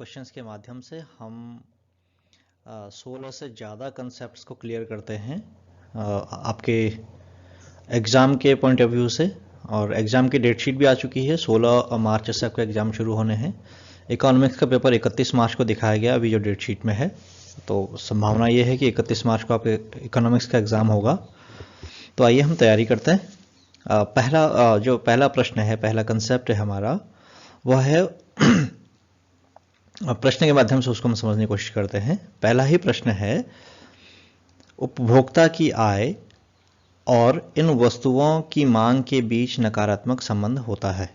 Questions के माध्यम से हम 16 से ज़्यादा कंसेप्ट्स को क्लियर करते हैं आपके एग्ज़ाम के पॉइंट ऑफ व्यू से। और एग्ज़ाम की डेट शीट भी आ चुकी है। 16 मार्च से आपका एग्ज़ाम शुरू होने हैं। इकोनॉमिक्स का पेपर 31 मार्च को दिखाया गया अभी जो डेट शीट में है। तो संभावना ये है कि 31 मार्च को आपके इकोनॉमिक्स का एग्ज़ाम होगा। तो आइए हम तैयारी करते हैं। जो पहला प्रश्न है, पहला कंसेप्ट है हमारा, वह है प्रश्न के माध्यम से उसको हम समझने की कोशिश करते हैं। पहला ही प्रश्न है, उपभोक्ता की आय और इन वस्तुओं की मांग के बीच नकारात्मक संबंध होता है।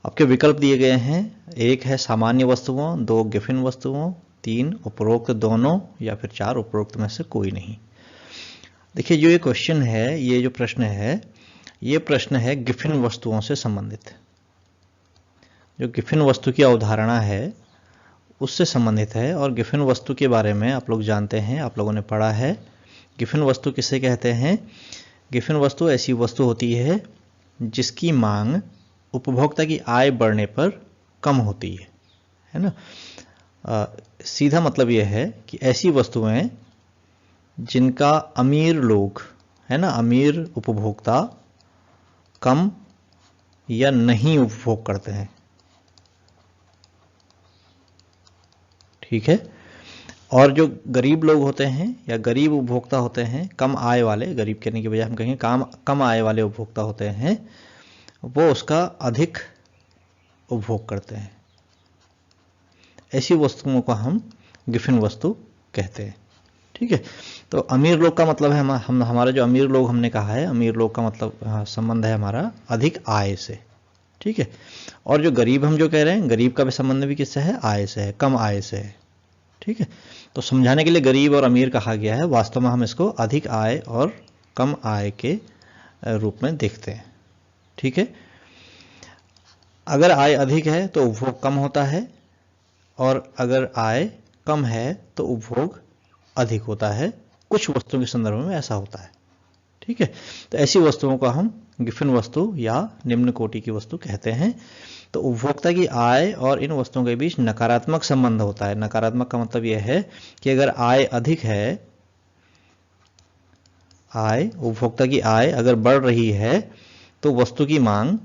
आपके विकल्प दिए गए हैं। एक है सामान्य वस्तुओं, दो गिफिन वस्तुओं, तीन उपरोक्त दोनों, या फिर चार उपरोक्त में से कोई नहीं। देखिए, जो ये क्वेश्चन है, ये जो प्रश्न है, ये प्रश्न है गिफिन वस्तुओं से संबंधित। जो गिफिन वस्तु की अवधारणा है उससे संबंधित है। और गिफिन वस्तु के बारे में आप लोग जानते हैं, आप लोगों ने पढ़ा है। गिफिन वस्तु किसे कहते हैं? गिफिन वस्तु ऐसी वस्तु होती है जिसकी मांग उपभोक्ता की आय बढ़ने पर कम होती है ना। सीधा मतलब यह है कि ऐसी वस्तुएं जिनका अमीर लोग, है ना, अमीर उपभोक्ता कम या नहीं उपभोग करते हैं, ठीक है। और जो गरीब लोग होते हैं या गरीब उपभोक्ता होते हैं, कम आय वाले, गरीब कहने की बजाय हम कहेंगे कम आय वाले उपभोक्ता होते हैं, वो उसका अधिक उपभोग करते हैं। ऐसी वस्तुओं को हम गिफिन वस्तु कहते हैं, ठीक है। तो अमीर लोग का मतलब है हमारा जो अमीर लोग हमने कहा है, अमीर लोग का मतलब संबंध है हमारा अधिक आय से, ठीक है। और जो गरीब हम जो कह रहे हैं, गरीब का भी संबंध भी किससे है? आय से है, कम आय से है, ठीक है। तो समझाने के लिए गरीब और अमीर कहा गया है। वास्तव में हम इसको अधिक आय और कम आय के रूप में देखते हैं, ठीक है। अगर आय अधिक है तो उपभोग कम होता है, और अगर आय कम है तो उपभोग अधिक होता है। कुछ वस्तुओं के संदर्भ में ऐसा होता है, ठीक है। तो ऐसी वस्तुओं को हम गिफिन वस्तु या निम्न कोटि की वस्तु कहते हैं। तो उपभोक्ता की आय और इन वस्तुओं के बीच नकारात्मक संबंध होता है। नकारात्मक का मतलब यह है कि अगर आय अधिक है, उपभोक्ता की आय अगर बढ़ रही है तो वस्तु की मांग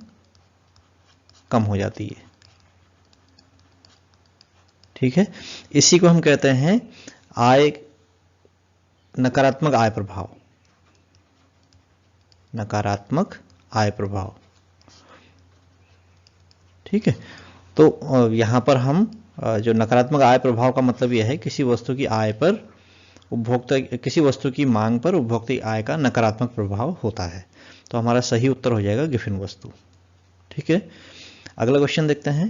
कम हो जाती है, ठीक है। इसी को हम कहते हैं नकारात्मक आय प्रभाव। नकारात्मक आय प्रभाव, ठीक है। तो यहां पर हम जो नकारात्मक आय प्रभाव का मतलब यह है किसी वस्तु की आय पर किसी वस्तु की मांग पर उपभोक्ता की आय का नकारात्मक प्रभाव होता है। तो हमारा सही उत्तर हो जाएगा गिफिन वस्तु, ठीक है। अगला क्वेश्चन देखते हैं।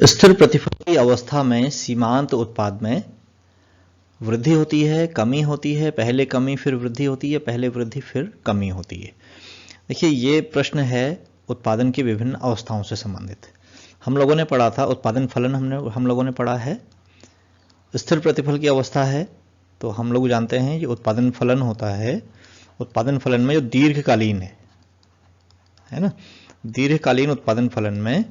स्थिर प्रतिफल की अवस्था में सीमांत उत्पाद में वृद्धि होती है, कमी होती है, पहले कमी फिर वृद्धि होती है, पहले वृद्धि फिर कमी होती है। देखिए, ये प्रश्न है उत्पादन की विभिन्न अवस्थाओं से संबंधित। हम लोगों ने पढ़ा था उत्पादन फलन, हम लोगों ने पढ़ा है। स्थिर प्रतिफल की अवस्था है तो हम लोग जानते हैं कि उत्पादन फलन होता है। उत्पादन फलन में जो दीर्घकालीन है ना, दीर्घकालीन उत्पादन फलन में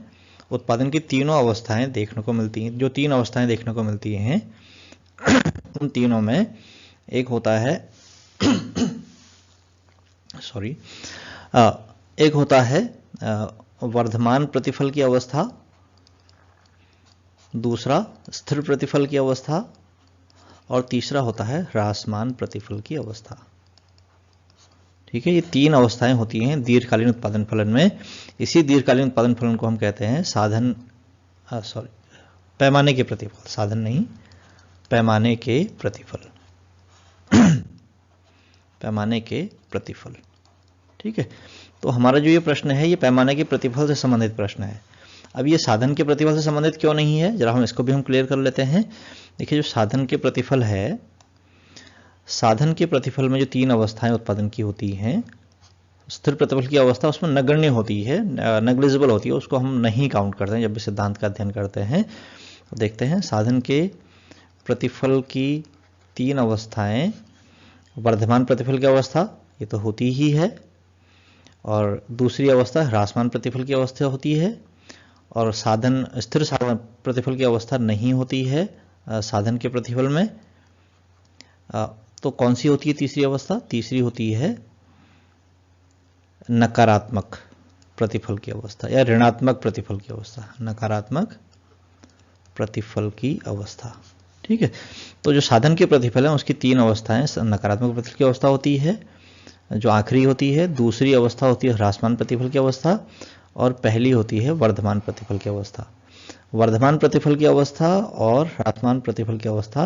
उत्पादन की तीनों अवस्थाएं देखने को मिलती हैं। जो तीन अवस्थाएं देखने को मिलती हैं उन तीनों में एक होता है एक होता है वर्धमान प्रतिफल की अवस्था, दूसरा स्थिर प्रतिफल की अवस्था, और तीसरा होता है ह्रासमान प्रतिफल की अवस्था, ठीक है। ये तीन अवस्थाएं होती हैं दीर्घकालीन उत्पादन फलन में। इसी दीर्घकालीन उत्पादन फलन को हम कहते हैं पैमाने के प्रतिफल। साधन नहीं, पैमाने के प्रतिफल पैमाने के प्रतिफल, ठीक है। तो हमारा जो ये प्रश्न है, ये पैमाने के प्रतिफल से संबंधित प्रश्न है। अब ये साधन के प्रतिफल से संबंधित क्यों नहीं है, जरा हम इसको भी क्लियर कर लेते हैं। देखिए, जो साधन के प्रतिफल है, साधन के प्रतिफल में जो तीन अवस्थाएं उत्पादन की होती हैं, स्थिर प्रतिफल की अवस्था उसमें नगण्य होती है, नेग्लिजिबल होती है, उसको हम नहीं काउंट करते हैं जब भी सिद्धांत का अध्ययन करते हैं। तो देखते हैं, साधन के प्रतिफल की तीन अवस्थाएं, वर्धमान प्रतिफल की अवस्था ये तो होती ही है, और दूसरी अवस्था ह्रासमान प्रतिफल की अवस्था होती है, और साधन स्थिर साधन प्रतिफल की अवस्था नहीं होती है साधन के प्रतिफल में। तो कौन सी होती है तीसरी अवस्था? तीसरी होती है नकारात्मक प्रतिफल की अवस्था या ऋणात्मक प्रतिफल की अवस्था, नकारात्मक प्रतिफल की अवस्था। ठीक है, तो जो साधन के प्रतिफल है उसकी तीन अवस्थाएं, नकारात्मक प्रतिफल की अवस्था होती है जो आखिरी होती है, दूसरी अवस्था होती है ह्रासमान प्रतिफल की अवस्था, और पहली होती है वर्धमान प्रतिफल की अवस्था। वर्धमान प्रतिफल की अवस्था और ह्रासमान प्रतिफल की अवस्था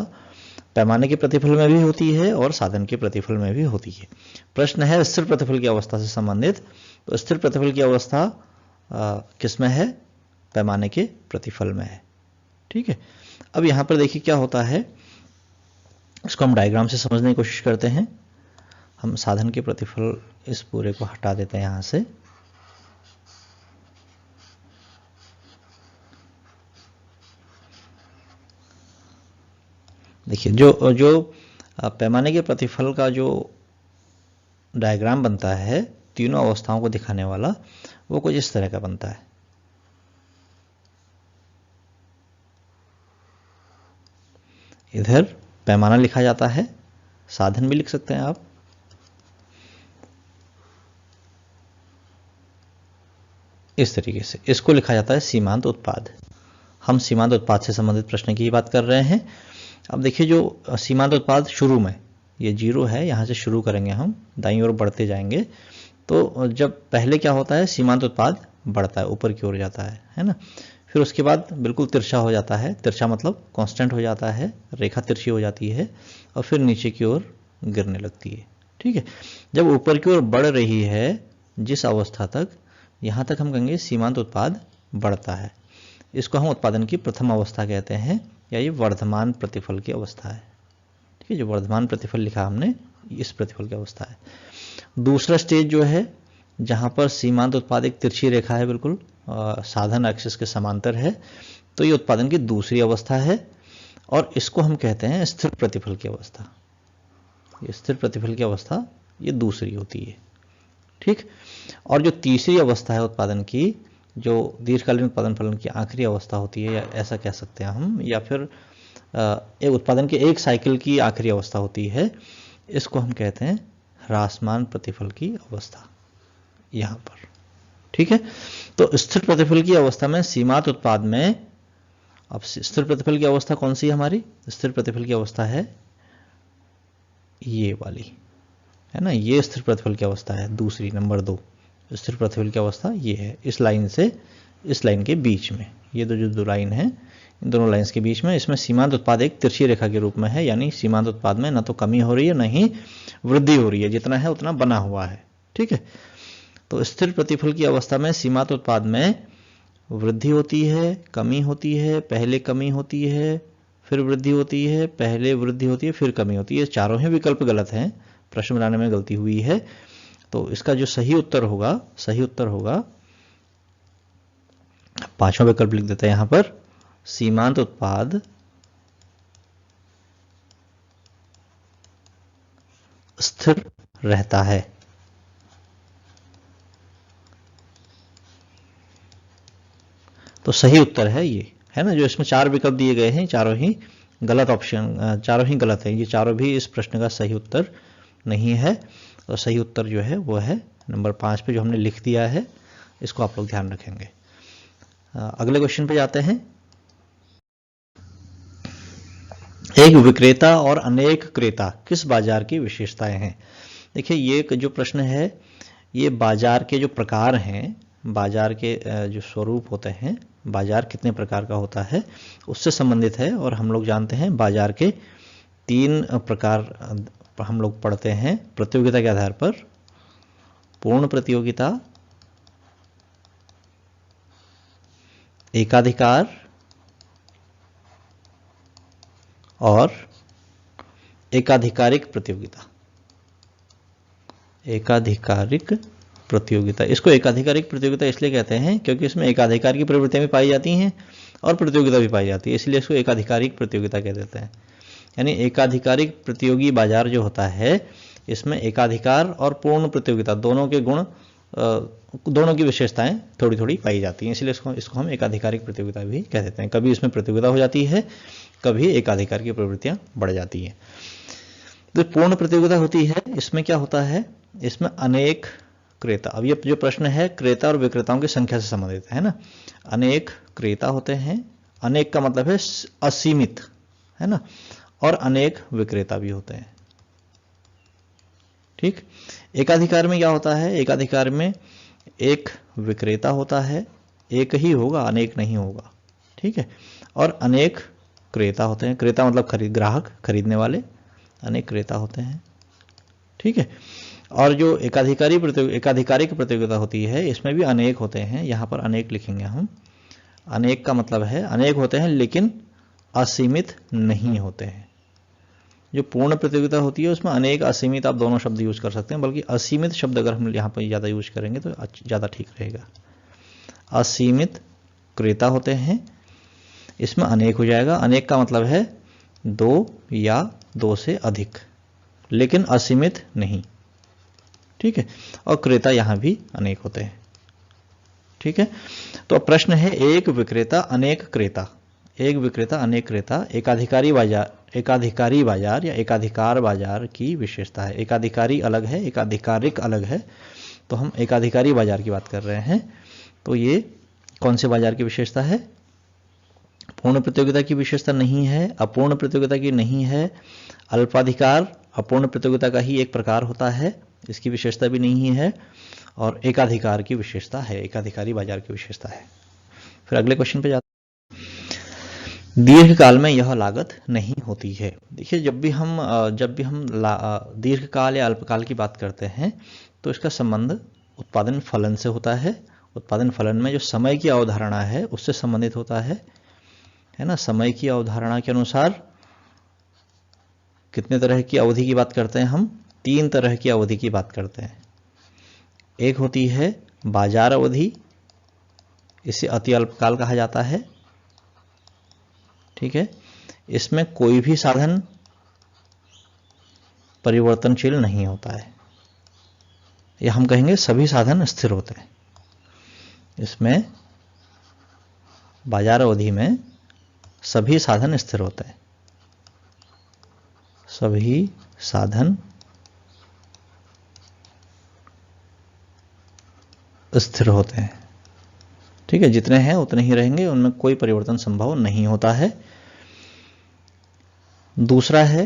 पैमाने के प्रतिफल में भी होती है और साधन के प्रतिफल में भी होती है। प्रश्न है स्थिर प्रतिफल की अवस्था से संबंधित, तो स्थिर प्रतिफल की अवस्था किस में है? पैमाने के प्रतिफल में है। ठीक है, अब यहां पर देखिए क्या होता है, इसको हम डायग्राम से समझने की कोशिश करते हैं। हम साधन के प्रतिफल इस पूरे को हटा देते हैं यहां से। देखिए जो पैमाने के प्रतिफल का जो डायग्राम बनता है तीनों अवस्थाओं को दिखाने वाला, वो कुछ इस तरह का बनता है। इधर पैमाना लिखा जाता है, साधन भी लिख सकते हैं आप, इस तरीके से इसको लिखा जाता है सीमांत उत्पाद। हम सीमांत उत्पाद से संबंधित प्रश्न की बात कर रहे हैं। अब देखिए जो सीमांत उत्पाद शुरू में ये 0 है, यहां से शुरू करेंगे हम, दाईं ओर बढ़ते जाएंगे, तो जब पहले क्या होता है सीमांत उत्पाद बढ़ता है, ऊपर की ओर जाता है ना, फिर उसके बाद बिल्कुल तिरछा हो जाता है, तिरछा मतलब कांस्टेंट हो जाता है, रेखा तिरछी हो जाती है और फिर नीचे की ओर गिरने लगती है। ठीक है, जब ऊपर की ओर बढ़ रही है जिस अवस्था तक, यहां तक हम कहेंगे सीमांत उत्पाद बढ़ता है। इसको हम उत्पादन की प्रथम अवस्था कहते हैं, या ये वर्धमान प्रतिफल की अवस्था है। ठीक है, जो वर्धमान प्रतिफल लिखा हमने, इस प्रतिफल की अवस्था है। दूसरा स्टेज जो है जहां पर सीमांत उत्पाद एक तिरछी रेखा है, बिल्कुल साधन एक्सिस के समांतर है, तो ये उत्पादन की दूसरी अवस्था है और इसको हम कहते हैं स्थिर प्रतिफल की अवस्था। ये स्थिर प्रतिफल की अवस्था ये दूसरी होती है। ठीक, और जो तीसरी अवस्था है उत्पादन की, जो दीर्घकालीन उत्पादन फलन की आखिरी अवस्था होती है, या ऐसा कह सकते हैं हम, या फिर उत्पादन के एक साइकिल की आखिरी अवस्था होती है, इसको हम कहते हैं ह्रासमान प्रतिफल की अवस्था यहां पर। ठीक है, तो स्थिर प्रतिफल की अवस्था में सीमांत उत्पाद में, अब स्थिर प्रतिफल की अवस्था कौन सी है हमारी? स्थिर प्रतिफल की अवस्था है ये वाली, है ना, ये स्थिर प्रतिफल की अवस्था है दूसरी, नंबर 2 स्थिर प्रतिफल की अवस्था ये है, इस लाइन से इस लाइन के बीच में, ये जो लाइन है इन दोनों लाइंस के बीच में, इसमें सीमांत उत्पाद एक तिरछी रेखा के रूप में है, यानी सीमांत उत्पाद में ना तो कमी हो रही है ना ही वृद्धि हो रही है, जितना है उतना बना हुआ है। ठीक है, तो स्थिर प्रतिफल की अवस्था में सीमांत उत्पाद में वृद्धि होती है, कमी होती है, पहले कमी होती है, फिर वृद्धि होती है, पहले वृद्धि होती है, फिर कमी होती है। चारों ही विकल्प गलत हैं, प्रश्न बनाने में गलती हुई है। तो इसका जो सही उत्तर होगा 5वां विकल्प लिख देते हैं यहां पर, सीमांत उत्पाद स्थिर रहता है। तो सही उत्तर है ये, है ना, जो इसमें 4 विकल्प दिए गए हैं चारों ही गलत ऑप्शन, चारों ही गलत है, ये चारों भी इस प्रश्न का सही उत्तर नहीं है। और सही उत्तर जो है वो है नंबर 5 पे जो हमने लिख दिया है, इसको आप लोग ध्यान रखेंगे। अगले क्वेश्चन पे जाते हैं। एक विक्रेता और अनेक क्रेता किस बाजार की विशेषताएं हैं? देखिए ये जो प्रश्न है ये बाजार के जो प्रकार हैं, बाजार के जो स्वरूप होते हैं, बाजार कितने प्रकार का होता है उससे संबंधित है। और हम लोग जानते हैं बाजार के 3 प्रकार हम लोग पढ़ते हैं प्रतियोगिता के आधार पर, पूर्ण प्रतियोगिता, एकाधिकार और एकाधिकारिक प्रतियोगिता। एकाधिकारिक प्रतियोगिता, इसको एकाधिकारिक प्रतियोगिता इसलिए कहते हैं क्योंकि इसमें एकाधिकार की प्रवृत्तियां भी पाई जाती हैं और प्रतियोगिता भी पाई जाती है, इसलिए इसको एकाधिकारिक प्रतियोगिता कह देते हैं। यानी एकाधिकारिक प्रतियोगी बाजार जो होता है इसमें एकाधिकार और पूर्ण प्रतियोगिता दोनों के गुण दोनों की विशेषताएं थोड़ी थोड़ी पाई जाती हैं, इसलिए इसको हम एकाधिकारिक प्रतियोगिता भी कह देते हैं। कभी इसमें प्रतियोगिता हो जाती है, कभी एकाधिकार की प्रवृत्तियां बढ़ जाती हैं। तो पूर्ण प्रतियोगिता होती है, इसमें क्या होता है, इसमें अनेक क्रेता। अब ये जो प्रश्न है क्रेता और विक्रेताओं की संख्या से संबंधित है ना। अनेक क्रेता होते हैं, अनेक का मतलब है असीमित, है ना, और अनेक विक्रेता भी होते हैं। ठीक। एकाधिकार में क्या होता है, एकाधिकार में एक विक्रेता होता है, एक ही होगा, अनेक नहीं होगा। ठीक है। और अनेक क्रेता होते हैं, क्रेता मतलब ग्राहक, खरीदने वाले, अनेक क्रेता होते हैं। ठीक है। और जो एकाधिकारिक प्रतियोगिता होती है, इसमें भी अनेक होते हैं। यहां पर अनेक लिखेंगे हम। अनेक का मतलब है अनेक होते हैं लेकिन असीमित नहीं होते हैं। जो पूर्ण प्रतियोगिता होती है उसमें अनेक असीमित आप दोनों शब्द यूज कर सकते हैं, बल्कि असीमित शब्द अगर हम यहाँ पर ज़्यादा यूज करेंगे तो ज़्यादा ठीक रहेगा। असीमित क्रेता होते हैं, इसमें अनेक हो जाएगा। अनेक का मतलब है दो या दो से अधिक, लेकिन असीमित नहीं। ठीक है। और क्रेता यहां भी अनेक होते हैं। ठीक है। तो प्रश्न है एक विक्रेता अनेक क्रेता, एक विक्रेता अनेक क्रेता एकाधिकारी बाजार या एकाधिकार बाजार की विशेषता है। एकाधिकारी अलग है, एकाधिकारिक अलग है, तो हम एकाधिकारी बाजार की बात कर रहे हैं। तो ये कौन से बाजार की विशेषता है? पूर्ण प्रतियोगिता की विशेषता नहीं है, अपूर्ण प्रतियोगिता की नहीं है। अल्पाधिकार अपूर्ण प्रतियोगिता का ही एक प्रकार होता है, इसकी विशेषता भी नहीं है। और एकाधिकार की विशेषता है, एकाधिकारी बाजार की विशेषता है। फिर अगले क्वेश्चन पे जाते हैं। दीर्घकाल में यह लागत नहीं होती है। देखिए, जब भी हम दीर्घकाल या अल्पकाल की बात करते हैं तो इसका संबंध उत्पादन फलन से होता है। उत्पादन फलन में जो समय की अवधारणा है उससे संबंधित होता है ना। समय की अवधारणा के अनुसार कितने तरह की अवधि की बात करते हैं हम? 3 तरह की अवधि की बात करते हैं। एक होती है बाजार अवधि, इसे अति अल्पकाल कहा जाता है। ठीक है। इसमें कोई भी साधन परिवर्तनशील नहीं होता है, या हम कहेंगे सभी साधन स्थिर होते हैं। इसमें बाजार अवधि में सभी साधन स्थिर होते हैं, सभी साधन स्थिर होते हैं। ठीक है। जितने हैं उतने ही रहेंगे, उनमें कोई परिवर्तन संभव नहीं होता है। दूसरा है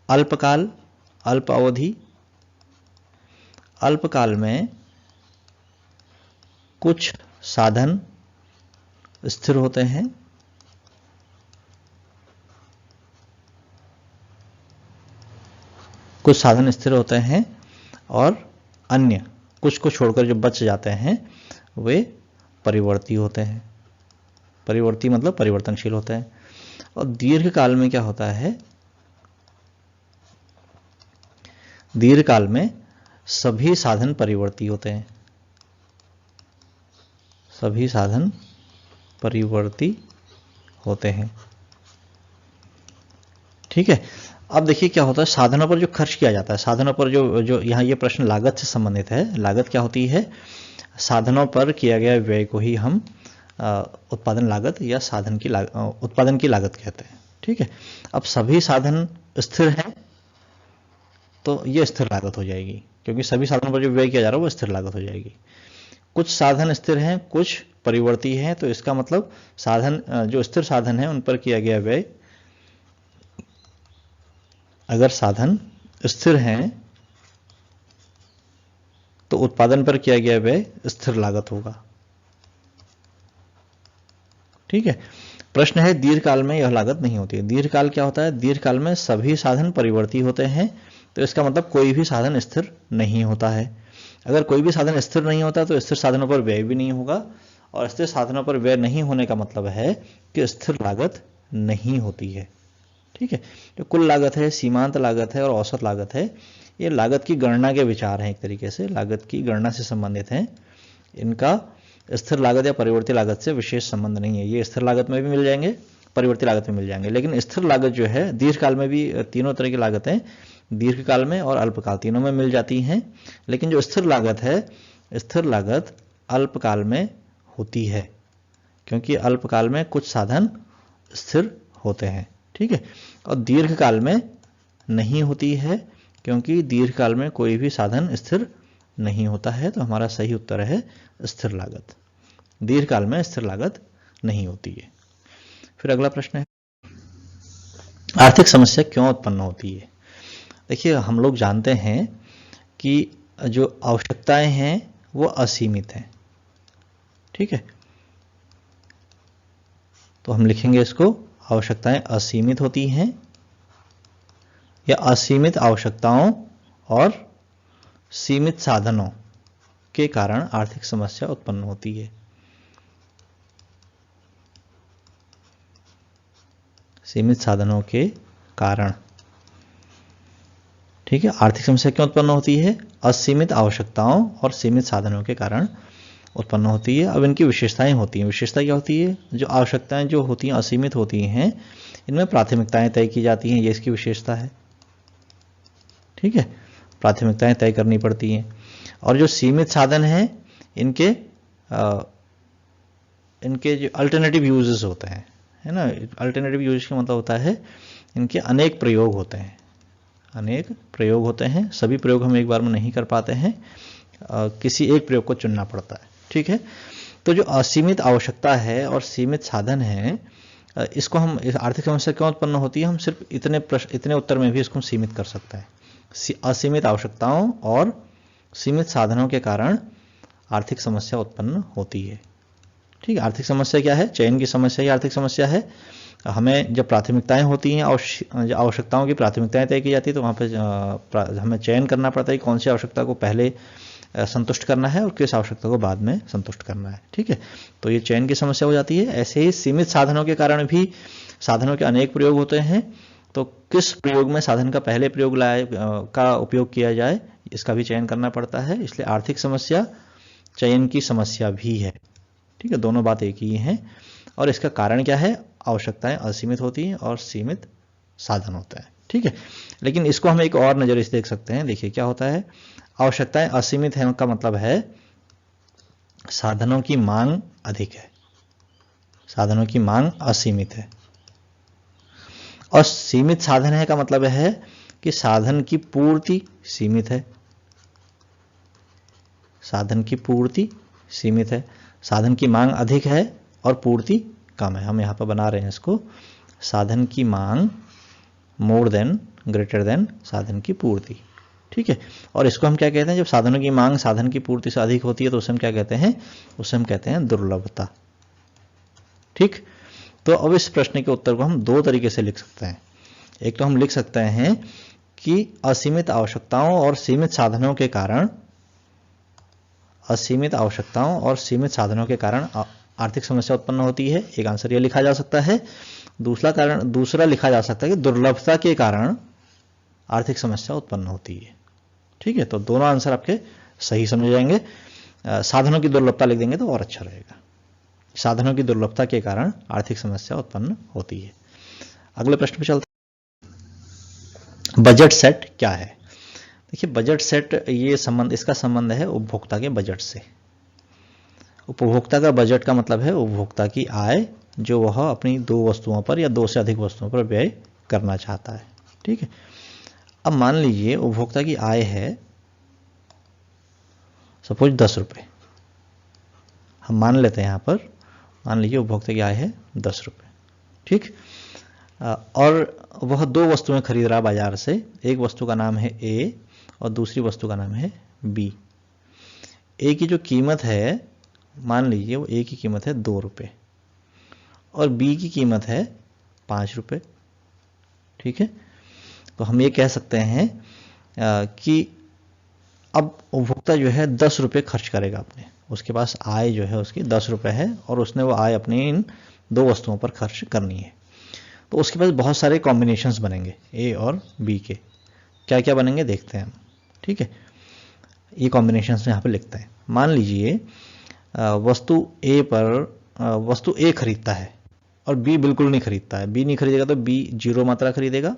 अल्पकाल, अल्प अवधि। अल्पकाल में कुछ साधन स्थिर होते हैं, कुछ साधन स्थिर होते हैं, और अन्य कुछ को छोड़कर जो बच जाते हैं वे परिवर्ती होते हैं। परिवर्ती मतलब परिवर्तनशील होते हैं। और दीर्घकाल में क्या होता है? दीर्घकाल में सभी साधन परिवर्ती होते हैं, सभी साधन परिवर्ती होते हैं। ठीक है। अब देखिए क्या होता है, साधनों पर जो खर्च किया जाता है, साधनों पर जो यहाँ ये प्रश्न लागत से संबंधित है। लागत क्या होती है? साधनों पर किया गया व्यय को ही हम उत्पादन लागत या उत्पादन की लागत कहते हैं। ठीक है। अब सभी साधन स्थिर हैं तो ये स्थिर लागत हो जाएगी, क्योंकि सभी साधनों पर जो व्यय किया जा रहा है वो स्थिर लागत हो जाएगी। कुछ साधन स्थिर हैं, कुछ परिवर्ती हैं, तो इसका मतलब साधन जो स्थिर साधन है उन पर किया गया व्यय, अगर साधन स्थिर हैं तो उत्पादन पर किया गया व्यय स्थिर लागत होगा। ठीक है। प्रश्न है दीर्घकाल में यह लागत नहीं होती है। दीर्घकाल क्या होता है? दीर्घकाल में सभी साधन परिवर्ती होते हैं, तो इसका मतलब कोई भी साधन स्थिर नहीं होता है। अगर कोई भी साधन स्थिर नहीं होता तो स्थिर साधनों पर व्यय भी नहीं होगा, और स्थिर साधनों पर व्यय नहीं होने का मतलब है कि स्थिर लागत नहीं होती है। ठीक है। जो कुल लागत है, सीमांत लागत है और औसत लागत है, ये लागत की गणना के विचार हैं, एक तरीके से लागत की गणना से संबंधित हैं। इनका स्थिर लागत या परिवर्ती लागत से विशेष संबंध नहीं है। ये स्थिर लागत में भी मिल जाएंगे, परिवर्ती लागत में मिल जाएंगे, लेकिन स्थिर लागत जो है दीर्घकाल में भी तीनों तरह की लागतें दीर्घकाल में और अल्पकाल तीनों में मिल जाती हैं। लेकिन जो स्थिर लागत है स्थिर लागत अल्पकाल में होती है, क्योंकि अल्पकाल में कुछ साधन स्थिर होते हैं, ठीक है। और दीर्घकाल में नहीं होती है, क्योंकि दीर्घकाल में कोई भी साधन स्थिर नहीं होता है। तो हमारा सही उत्तर है स्थिर लागत। दीर्घकाल में स्थिर लागत नहीं होती है। फिर अगला प्रश्न है, आर्थिक समस्या क्यों उत्पन्न होती है? देखिए, हम लोग जानते हैं कि जो आवश्यकताएं हैं वो असीमित हैं, ठीक है। तो हम लिखेंगे इसको, आवश्यकताएं असीमित होती हैं या असीमित आवश्यकताओं और सीमित साधनों के कारण आर्थिक समस्या उत्पन्न होती है। सीमित साधनों के कारण, ठीक है। आर्थिक समस्या क्यों उत्पन्न होती है? असीमित आवश्यकताओं और सीमित साधनों के कारण उत्पन्न होती है। अब इनकी विशेषताएं होती हैं। विशेषता क्या होती है? जो आवश्यकताएं जो होती हैं असीमित होती हैं, इनमें प्राथमिकताएं तय की जाती हैं, ये इसकी विशेषता है, ठीक है। प्राथमिकताएं तय करनी पड़ती हैं। और जो सीमित साधन हैं, इनके जो अल्टरनेटिव यूजेस होते हैं, है ना। अल्टरनेटिव यूज का मतलब होता है इनके अनेक प्रयोग होते हैं, अनेक प्रयोग होते हैं। सभी प्रयोग हम एक बार में नहीं कर पाते हैं, किसी एक प्रयोग को चुनना पड़ता है, ठीक है। तो जो असीमित आवश्यकता है और सीमित साधन है, इसको हम, इस आर्थिक समस्या क्यों उत्पन्न होती है, हम सिर्फ इतने उत्तर में भी इसको सीमित कर सकते हैं। असीमित आवश्यकताओं और सीमित साधनों के कारण आर्थिक समस्या उत्पन्न होती है, ठीक है। आर्थिक समस्या क्या है? चयन की समस्या ही आर्थिक समस्या है। हमें जब प्राथमिकताएं होती हैं, आवश्यकताओं की प्राथमिकताएं तय की जाती है, तो वहाँ पे हमें चयन करना पड़ता है कि कौन सी आवश्यकता को पहले संतुष्ट करना है और किस आवश्यकता को बाद में संतुष्ट करना है, ठीक है। तो ये चयन की समस्या हो जाती है। ऐसे ही सीमित साधनों के कारण भी, साधनों के अनेक प्रयोग होते हैं, तो किस प्रयोग में साधन का पहले प्रयोग का उपयोग किया जाए, इसका भी चयन करना पड़ता है। इसलिए आर्थिक समस्या चयन की समस्या भी है, ठीक है। दोनों बात एक ही हैं। और इसका कारण क्या है? आवश्यकताएं असीमित होती हैं और सीमित साधन होता है, ठीक है। लेकिन इसको हम एक और नजरिए से देख सकते हैं। देखिए क्या होता है, आवश्यकताएं असीमित हैं का मतलब है साधनों की मांग अधिक है, साधनों की मांग असीमित है। और सीमित साधन है का मतलब है कि साधन की पूर्ति सीमित है, साधन की पूर्ति सीमित है। साधन की मांग अधिक है और पूर्ति कम है। हम यहां पर बना रहे हैं इसको, साधन की मांग मोर देन, ग्रेटर देन साधन की पूर्ति, ठीक है। और इसको हम क्या कहते हैं? जब साधनों की मांग साधन की पूर्ति से अधिक होती है तो उसे हम क्या कहते हैं? उसे हम कहते हैं दुर्लभता, ठीक। तो अब इस प्रश्न के उत्तर को हम दो तरीके से लिख सकते हैं। एक तो हम लिख सकते हैं कि असीमित आवश्यकताओं और सीमित साधनों के कारण, असीमित आवश्यकताओं और सीमित साधनों के कारण आर्थिक समस्या उत्पन्न होती है। एक आंसर यह लिखा जा सकता है। दूसरा लिखा जा सकता है कि दुर्लभता के कारण आर्थिक समस्या उत्पन्न होती है, ठीक है। तो दोनों आंसर आपके सही समझे जाएंगे। साधनों की दुर्लभता लिख देंगे तो और अच्छा रहेगा। साधनों की दुर्लभता के कारण आर्थिक समस्या उत्पन्न होती है। अगले प्रश्न पे चलते हैं। बजट सेट क्या है? देखिए, बजट सेट, ये संबंध, इसका संबंध है उपभोक्ता के बजट से। उपभोक्ता का बजट का मतलब है उपभोक्ता की आय, जो वह अपनी दो वस्तुओं पर या दो से अधिक वस्तुओं पर व्यय करना चाहता है, ठीक है। अब मान लीजिए उपभोक्ता की आय है सपोज 10 रुपये, हम मान लेते हैं यहाँ पर, मान लीजिए उपभोक्ता की आय है 10 रुपये, ठीक। और वह दो वस्तुएं खरीद रहा बाजार से। एक वस्तु का नाम है ए और दूसरी वस्तु का नाम है बी। ए की जो कीमत है, मान लीजिए वो ए की कीमत है 2 रुपये और बी की कीमत है 5 रुपये, ठीक है। तो हम ये कह सकते हैं कि अब उपभोक्ता जो है 10 रुपये खर्च करेगा अपने, उसके पास आय जो है उसकी 10 रुपये है और उसने वो आय अपनी इन दो वस्तुओं पर खर्च करनी है। तो उसके पास बहुत सारे कॉम्बिनेशंस बनेंगे ए और बी के। क्या क्या बनेंगे देखते हैं हम, ठीक है। ये कॉम्बिनेशंस यहाँ पे लिखते हैं। मान लीजिए वस्तु ए खरीदता है और बी बिल्कुल नहीं खरीदता है। बी नहीं खरीदेगा तो बी 0 मात्रा खरीदेगा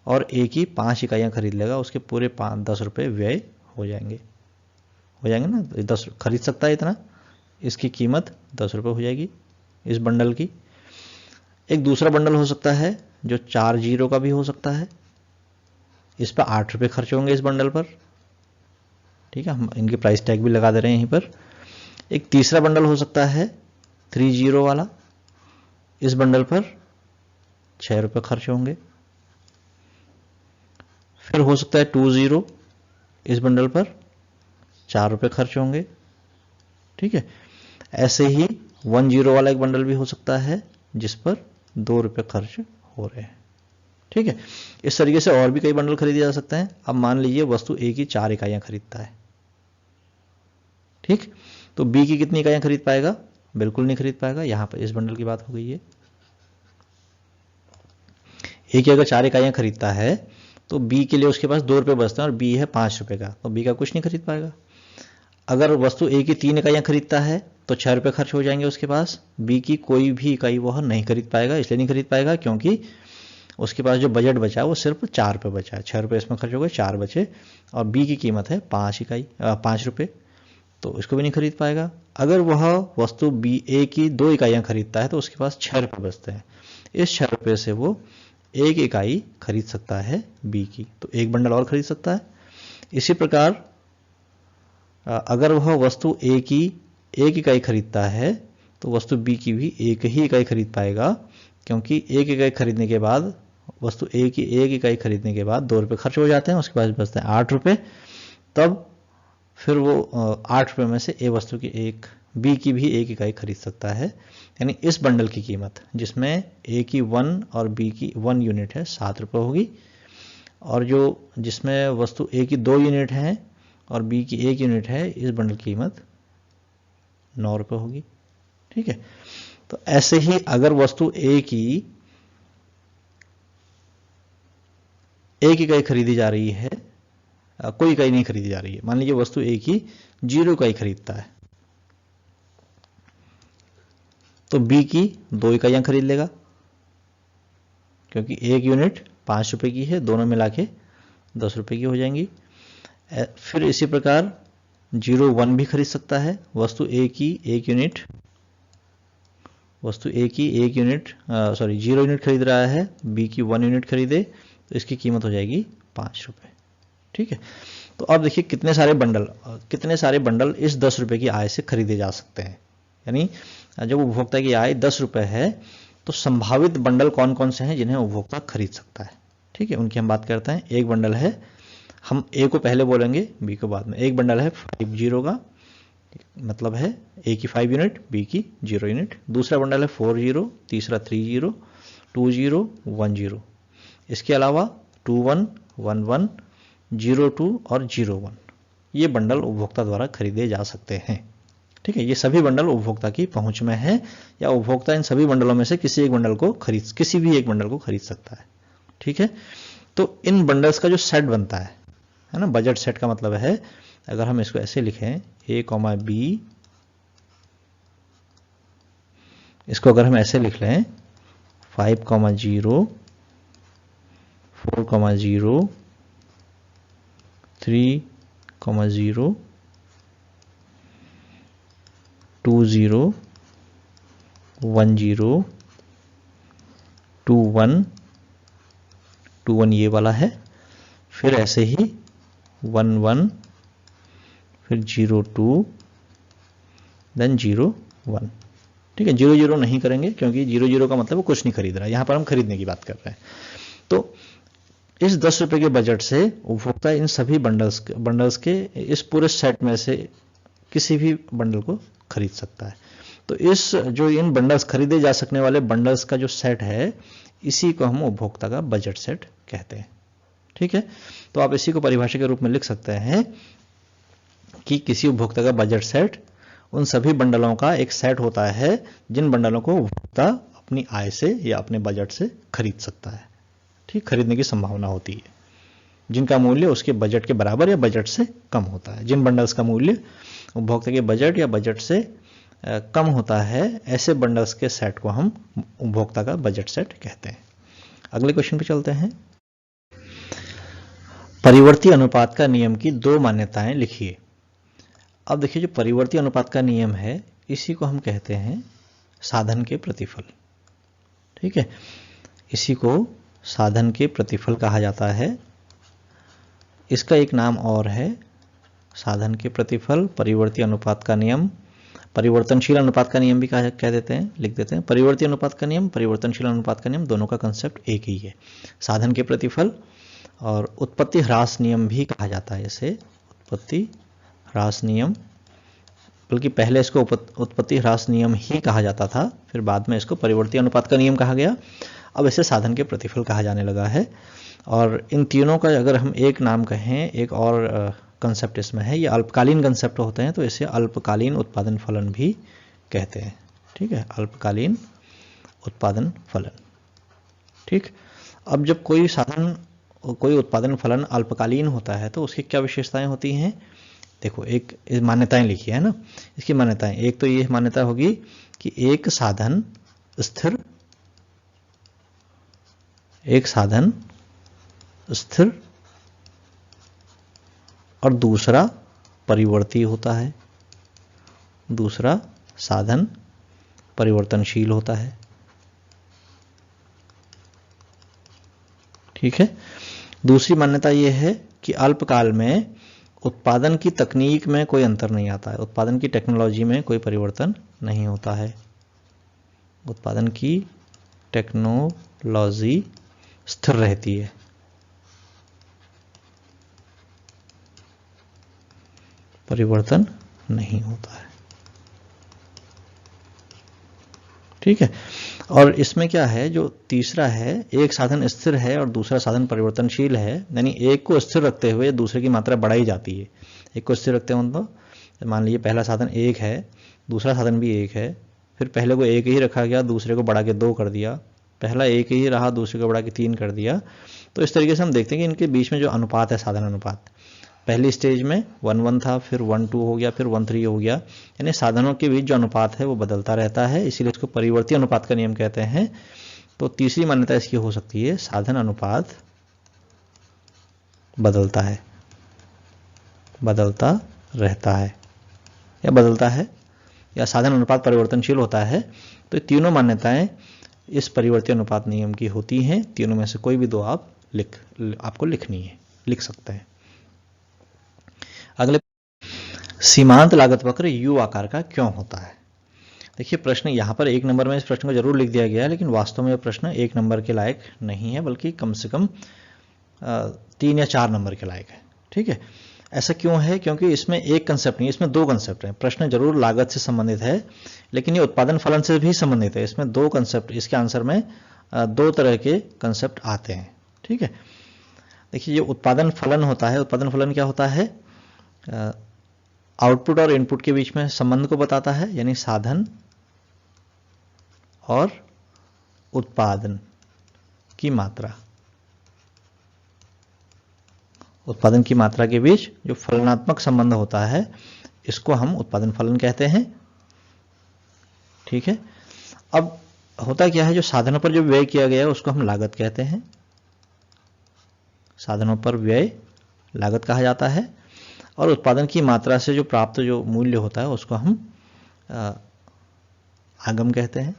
और ए की 5 इकाइयाँ खरीद लेगा। उसके पूरे 10 रुपये व्यय हो हो जाएंगे ना, 10 खरीद सकता है इतना, इसकी कीमत 10 रुपये हो जाएगी इस बंडल की। एक दूसरा बंडल हो सकता है जो 4 जीरो का भी हो सकता है, इस पर 8 रुपये खर्च होंगे इस बंडल पर, ठीक है, हम इनके प्राइस टैग भी लगा दे रहे हैं यहीं पर। एक तीसरा बंडल हो सकता है 3 जीरो वाला, इस बंडल पर 6 रुपये खर्च होंगे। फिर हो सकता है 2 जीरो, इस बंडल पर 4 रुपये खर्च होंगे, ठीक है। ऐसे ही 1 जीरो वाला एक बंडल भी हो सकता है जिस पर 2 रुपये खर्च हो रहे हैं, ठीक है। इस तरीके से और भी कई बंडल खरीदे जा सकते हैं। अब मान लीजिए वस्तु ए की 4 इकाइयां खरीदता है, ठीक, तो बी की कितनी इकाइयां खरीद पाएगा? बिल्कुल नहीं खरीद पाएगा। यहां पर इस बंडल की बात हो गई है। ए की अगर 4 इकाइयां खरीदता है तो बी के लिए उसके पास 2 रुपये बचते हैं और बी है 5 रुपये का, तो बी का कुछ नहीं खरीद पाएगा। अगर वस्तु ए की 3 इकाइयां खरीदता है तो 6 रुपये खर्च हो जाएंगे उसके पास, बी की कोई भी इकाई वह नहीं खरीद पाएगा। इसलिए नहीं खरीद पाएगा क्योंकि उसके पास जो बजट बचा है वो सिर्फ 4 रुपये बचा है, 6 रुपये इसमें खर्च हो गए, 4 बचे, और बी की कीमत है 5 रुपये, तो इसको भी नहीं खरीद पाएगा। अगर वह वस्तु बी ए की 2 इकाइयां खरीदता है तो उसके पास 6 रुपये बचते हैं, इस 6 रुपये से वो एक इकाई खरीद सकता है बी की, तो एक बंडल और खरीद सकता है। इसी प्रकार अगर वह वस्तु ए की 1 इकाई खरीदता है तो वस्तु बी की भी 1 ही इकाई खरीद पाएगा, क्योंकि 1 इकाई खरीदने के बाद वस्तु ए की 1 इकाई खरीदने के बाद 2 रुपये खर्च हो जाते हैं, उसके बाद बचते हैं 8 रुपये। तब फिर वो 8 रुपये में से ए वस्तु की बी की भी 1 इकाई खरीद सकता है। यानी इस बंडल की कीमत जिसमें ए की 1 और बी की 1 यूनिट है 7 रुपये होगी, और जो जिसमें वस्तु ए की 2 यूनिट है और बी की 1 यूनिट है, इस बंडल की कीमत 9 रुपये होगी, ठीक है। तो ऐसे ही अगर वस्तु ए की 1 इकाई खरीदी जा रही है, कोई इकाई नहीं खरीदी जा रही है, मान लीजिए वस्तु ए की 0 इकाई खरीदता है, तो बी की 2 इकाइयां खरीद लेगा, क्योंकि 1 यूनिट 5 रुपये की है, दोनों मिला के 10 रुपये की हो जाएंगी। फिर इसी प्रकार 0-1 भी खरीद सकता है, वस्तु ए की 1 यूनिट, वस्तु ए की 1 यूनिट 0 यूनिट खरीद रहा है, बी की 1 यूनिट खरीदे तो इसकी कीमत हो जाएगी 5 रुपये, ठीक है। तो अब देखिए कितने सारे बंडल इस 10 रुपये की आय से खरीदे जा सकते हैं। यानी जब उपभोक्ता की आय 10 रुपये है तो संभावित बंडल कौन कौन से हैं जिन्हें उपभोक्ता खरीद सकता है, ठीक है, उनकी हम बात करते हैं। एक बंडल है, हम ए को पहले बोलेंगे बी को बाद में। एक बंडल है 5 जीरो का, मतलब है ए की 5 यूनिट बी की 0 यूनिट। दूसरा बंडल है 4 जीरो, तीसरा 3 जीरो, 2 जीरो, 1 जीरो। इसके अलावा 2-1, 1-1, 0-2 और 0-1, ये बंडल उपभोक्ता द्वारा खरीदे जा सकते हैं, ठीक है। ये सभी बंडल उपभोक्ता की पहुंच में है, या उपभोक्ता इन सभी बंडलों में से किसी भी एक बंडल को खरीद सकता है, ठीक है। तो इन बंडल्स का जो सेट बनता है ना, बजट सेट का मतलब है, अगर हम इसको ऐसे लिखें ए कॉमा बी, इसको अगर हम ऐसे लिख लें 5,0, 4,0, 3,0, 2-0, 1-0, 2-1, 2-1 ये वाला है, फिर ऐसे ही 1-1, फिर 0-2, देन 0-1, ठीक है। 0-0 नहीं करेंगे क्योंकि 0-0 का मतलब वो कुछ नहीं खरीद रहा है, यहां पर हम खरीदने की बात कर रहे हैं। तो इस 10 रुपये के बजट से उपभोक्ता इन सभी बंडल्स के इस पूरे सेट में से किसी भी बंडल को खरीद सकता है। तो इन बंडल्स खरीदे जा सकने वाले बंडल्स का जो सेट है, इसी को हम उपभोक्ता का बजट सेट कहते हैं, ठीक है। तो आप इसी को परिभाषा के रूप में लिख सकते हैं कि किसी उपभोक्ता का बजट सेट उन सभी बंडलों का एक सेट होता है जिन बंडलों को उपभोक्ता अपनी आय से या अपने बजट से खरीद सकता है, ठीक, खरीदने की संभावना होती है, जिनका मूल्य उसके बजट के बराबर या बजट से कम होता है। जिन बंडल्स का मूल्य उपभोक्ता के बजट या बजट से कम होता है, ऐसे बंडल्स के सेट को हम उपभोक्ता का बजट सेट कहते हैं। अगले क्वेश्चन पे चलते हैं। परिवर्ती अनुपात का नियम की 2 मान्यताएं लिखिए। अब देखिए जो परिवर्ती अनुपात का नियम है, इसी को हम कहते हैं साधन के प्रतिफल। ठीक है, इसी को साधन के प्रतिफल कहा जाता है। इसका एक नाम और है साधन के प्रतिफल, परिवर्ती अनुपात का नियम, परिवर्तनशील अनुपात का नियम भी कह देते हैं, लिख देते हैं। परिवर्ती अनुपात का नियम, परिवर्तनशील अनुपात का नियम, दोनों का कंसेप्ट एक ही है, साधन के प्रतिफल। और उत्पत्ति ह्रास नियम भी कहा जाता है इसे, उत्पत्ति ह्रास नियम, बल्कि पहले इसको उत्पत्ति ह्रास नियम ही कहा जाता था, फिर बाद में इसको परिवर्ती अनुपात का नियम कहा गया, अब इसे साधन के प्रतिफल कहा जाने लगा है। और इन तीनों का अगर हम एक नाम कहें, एक और कंसेप्ट इसमें है, ये अल्पकालीन कंसेप्ट होते हैं, तो इसे अल्पकालीन उत्पादन फलन भी कहते हैं। ठीक है, अल्पकालीन उत्पादन फलन। ठीक, अब जब कोई साधन, कोई उत्पादन फलन अल्पकालीन होता है तो उसकी क्या विशेषताएं होती हैं? देखो, एक मान्यताएं लिखी है ना, इसकी मान्यताएं, एक तो ये मान्यता होगी कि एक साधन स्थिर और दूसरा परिवर्ती होता है, दूसरा साधन परिवर्तनशील होता है। ठीक है, दूसरी मान्यता यह है कि अल्पकाल में उत्पादन की तकनीक में कोई अंतर नहीं आता है, उत्पादन की टेक्नोलॉजी में कोई परिवर्तन नहीं होता है, उत्पादन की टेक्नोलॉजी स्थिर रहती है। परिवर्तन नहीं होता है। ठीक है, और इसमें क्या है, जो तीसरा है, एक साधन स्थिर है और दूसरा साधन परिवर्तनशील है, यानी एक को स्थिर रखते हुए दूसरे की मात्रा बढ़ाई जाती है। एक को स्थिर रखते हैं तो मान लीजिए पहला साधन 1 है, दूसरा साधन भी 1 है, फिर पहले को 1 ही रखा गया, दूसरे को बढ़ा के 2 कर दिया, पहला 1 ही रहा, दूसरे को बढ़ा के 3 कर दिया। तो इस तरीके से हम देखते हैं कि इनके बीच में जो अनुपात है, साधन अनुपात, पहली स्टेज में 1:1 था, फिर 1:2 हो गया, फिर 1:3 हो गया, यानी साधनों के बीच जो अनुपात है वो बदलता रहता है, इसीलिए इसको परिवर्ती अनुपात का नियम कहते हैं। तो तीसरी मान्यता इसकी हो सकती है, साधन अनुपात बदलता है, बदलता रहता है, या बदलता है, या साधन अनुपात परिवर्तनशील होता है। तो तीनों मान्यताएं इस परिवर्ती अनुपात नियम की होती हैं। तीनों में से कोई भी दो आपको लिखनी है, लिख सकते हैं। अगले, सीमांत लागत वक्र U आकार का क्यों होता है? देखिए, प्रश्न यहां पर 1 नंबर में इस प्रश्न को जरूर लिख दिया गया है, लेकिन वास्तव में यह प्रश्न 1 नंबर के लायक नहीं है, बल्कि कम से कम 3 या 4 नंबर के लायक है। ठीक है, ऐसा क्यों है? क्योंकि इसमें एक कंसेप्ट नहीं, इसमें 2 कंसेप्ट हैं। प्रश्न जरूर लागत से संबंधित है, लेकिन ये उत्पादन फलन से भी संबंधित है। इसमें 2 कंसेप्ट, इसके आंसर में 2 तरह के कंसेप्ट आते हैं। ठीक है, देखिए, ये उत्पादन फलन होता है, उत्पादन फलन क्या होता है? आउटपुट और इनपुट के बीच में संबंध को बताता है, यानी साधन और उत्पादन की मात्रा, उत्पादन की मात्रा के बीच जो फलनात्मक संबंध होता है, इसको हम उत्पादन फलन कहते हैं। ठीक है, अब होता क्या है, जो साधनों पर जो व्यय किया गया है उसको हम लागत कहते हैं, साधनों पर व्यय लागत कहा जाता है, और उत्पादन की मात्रा से जो प्राप्त जो मूल्य होता है उसको हम आगम कहते हैं।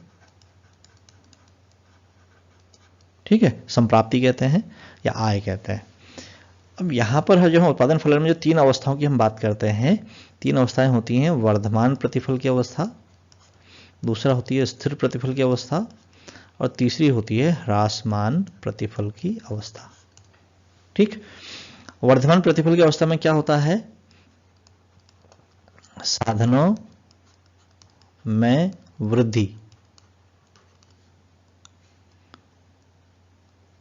ठीक है, संप्राप्ति कहते हैं या आय कहते हैं। अब यहां पर जो हम उत्पादन फलन में जो 3 अवस्थाओं की हम बात करते हैं, 3 अवस्थाएं होती हैं, वर्धमान प्रतिफल की अवस्था, दूसरा होती है स्थिर प्रतिफल की अवस्था, और तीसरी होती है ह्रासमान प्रतिफल की अवस्था। ठीक, वर्धमान प्रतिफल की अवस्था में क्या होता है? साधनों में वृद्धि,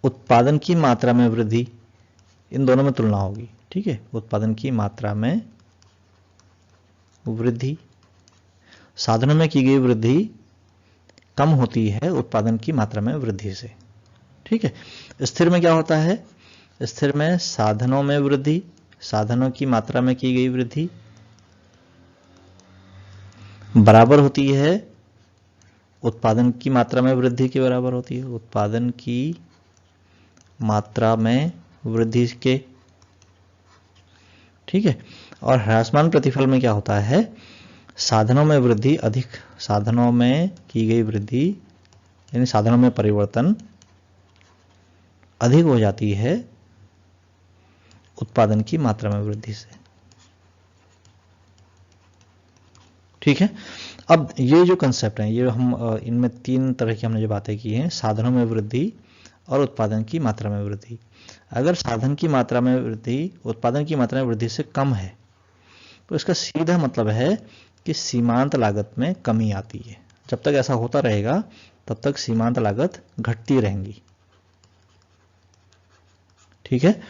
उत्पादन की मात्रा में वृद्धि, इन दोनों में तुलना होगी। ठीक है, उत्पादन की मात्रा में वृद्धि, साधनों में की गई वृद्धि कम होती है उत्पादन की मात्रा में वृद्धि से। ठीक है, स्थिर में क्या होता है? स्थिर में साधनों में वृद्धि, साधनों की मात्रा में की गई वृद्धि बराबर होती है उत्पादन की मात्रा में वृद्धि के बराबर होती है, उत्पादन की मात्रा में वृद्धि के। ठीक है, और ह्रासमान प्रतिफल में क्या होता है, साधनों में वृद्धि अधिक, साधनों में की गई वृद्धि यानी साधनों में परिवर्तन अधिक हो जाती है उत्पादन की मात्रा में वृद्धि से। ठीक है। अब ये जो कंसेप्ट है, ये हम इनमें तीन तरह की हमने जो बातें की हैं, साधनों में वृद्धि और उत्पादन की मात्रा में वृद्धि। अगर साधन की मात्रा में वृद्धि उत्पादन की मात्रा में वृद्धि से कम है तो इसका सीधा मतलब है कि सीमांत लागत में कमी आती है। जब तक ऐसा होता रहेगा तब तक सीमांत लागत घटती रहेंगी। ठीक है।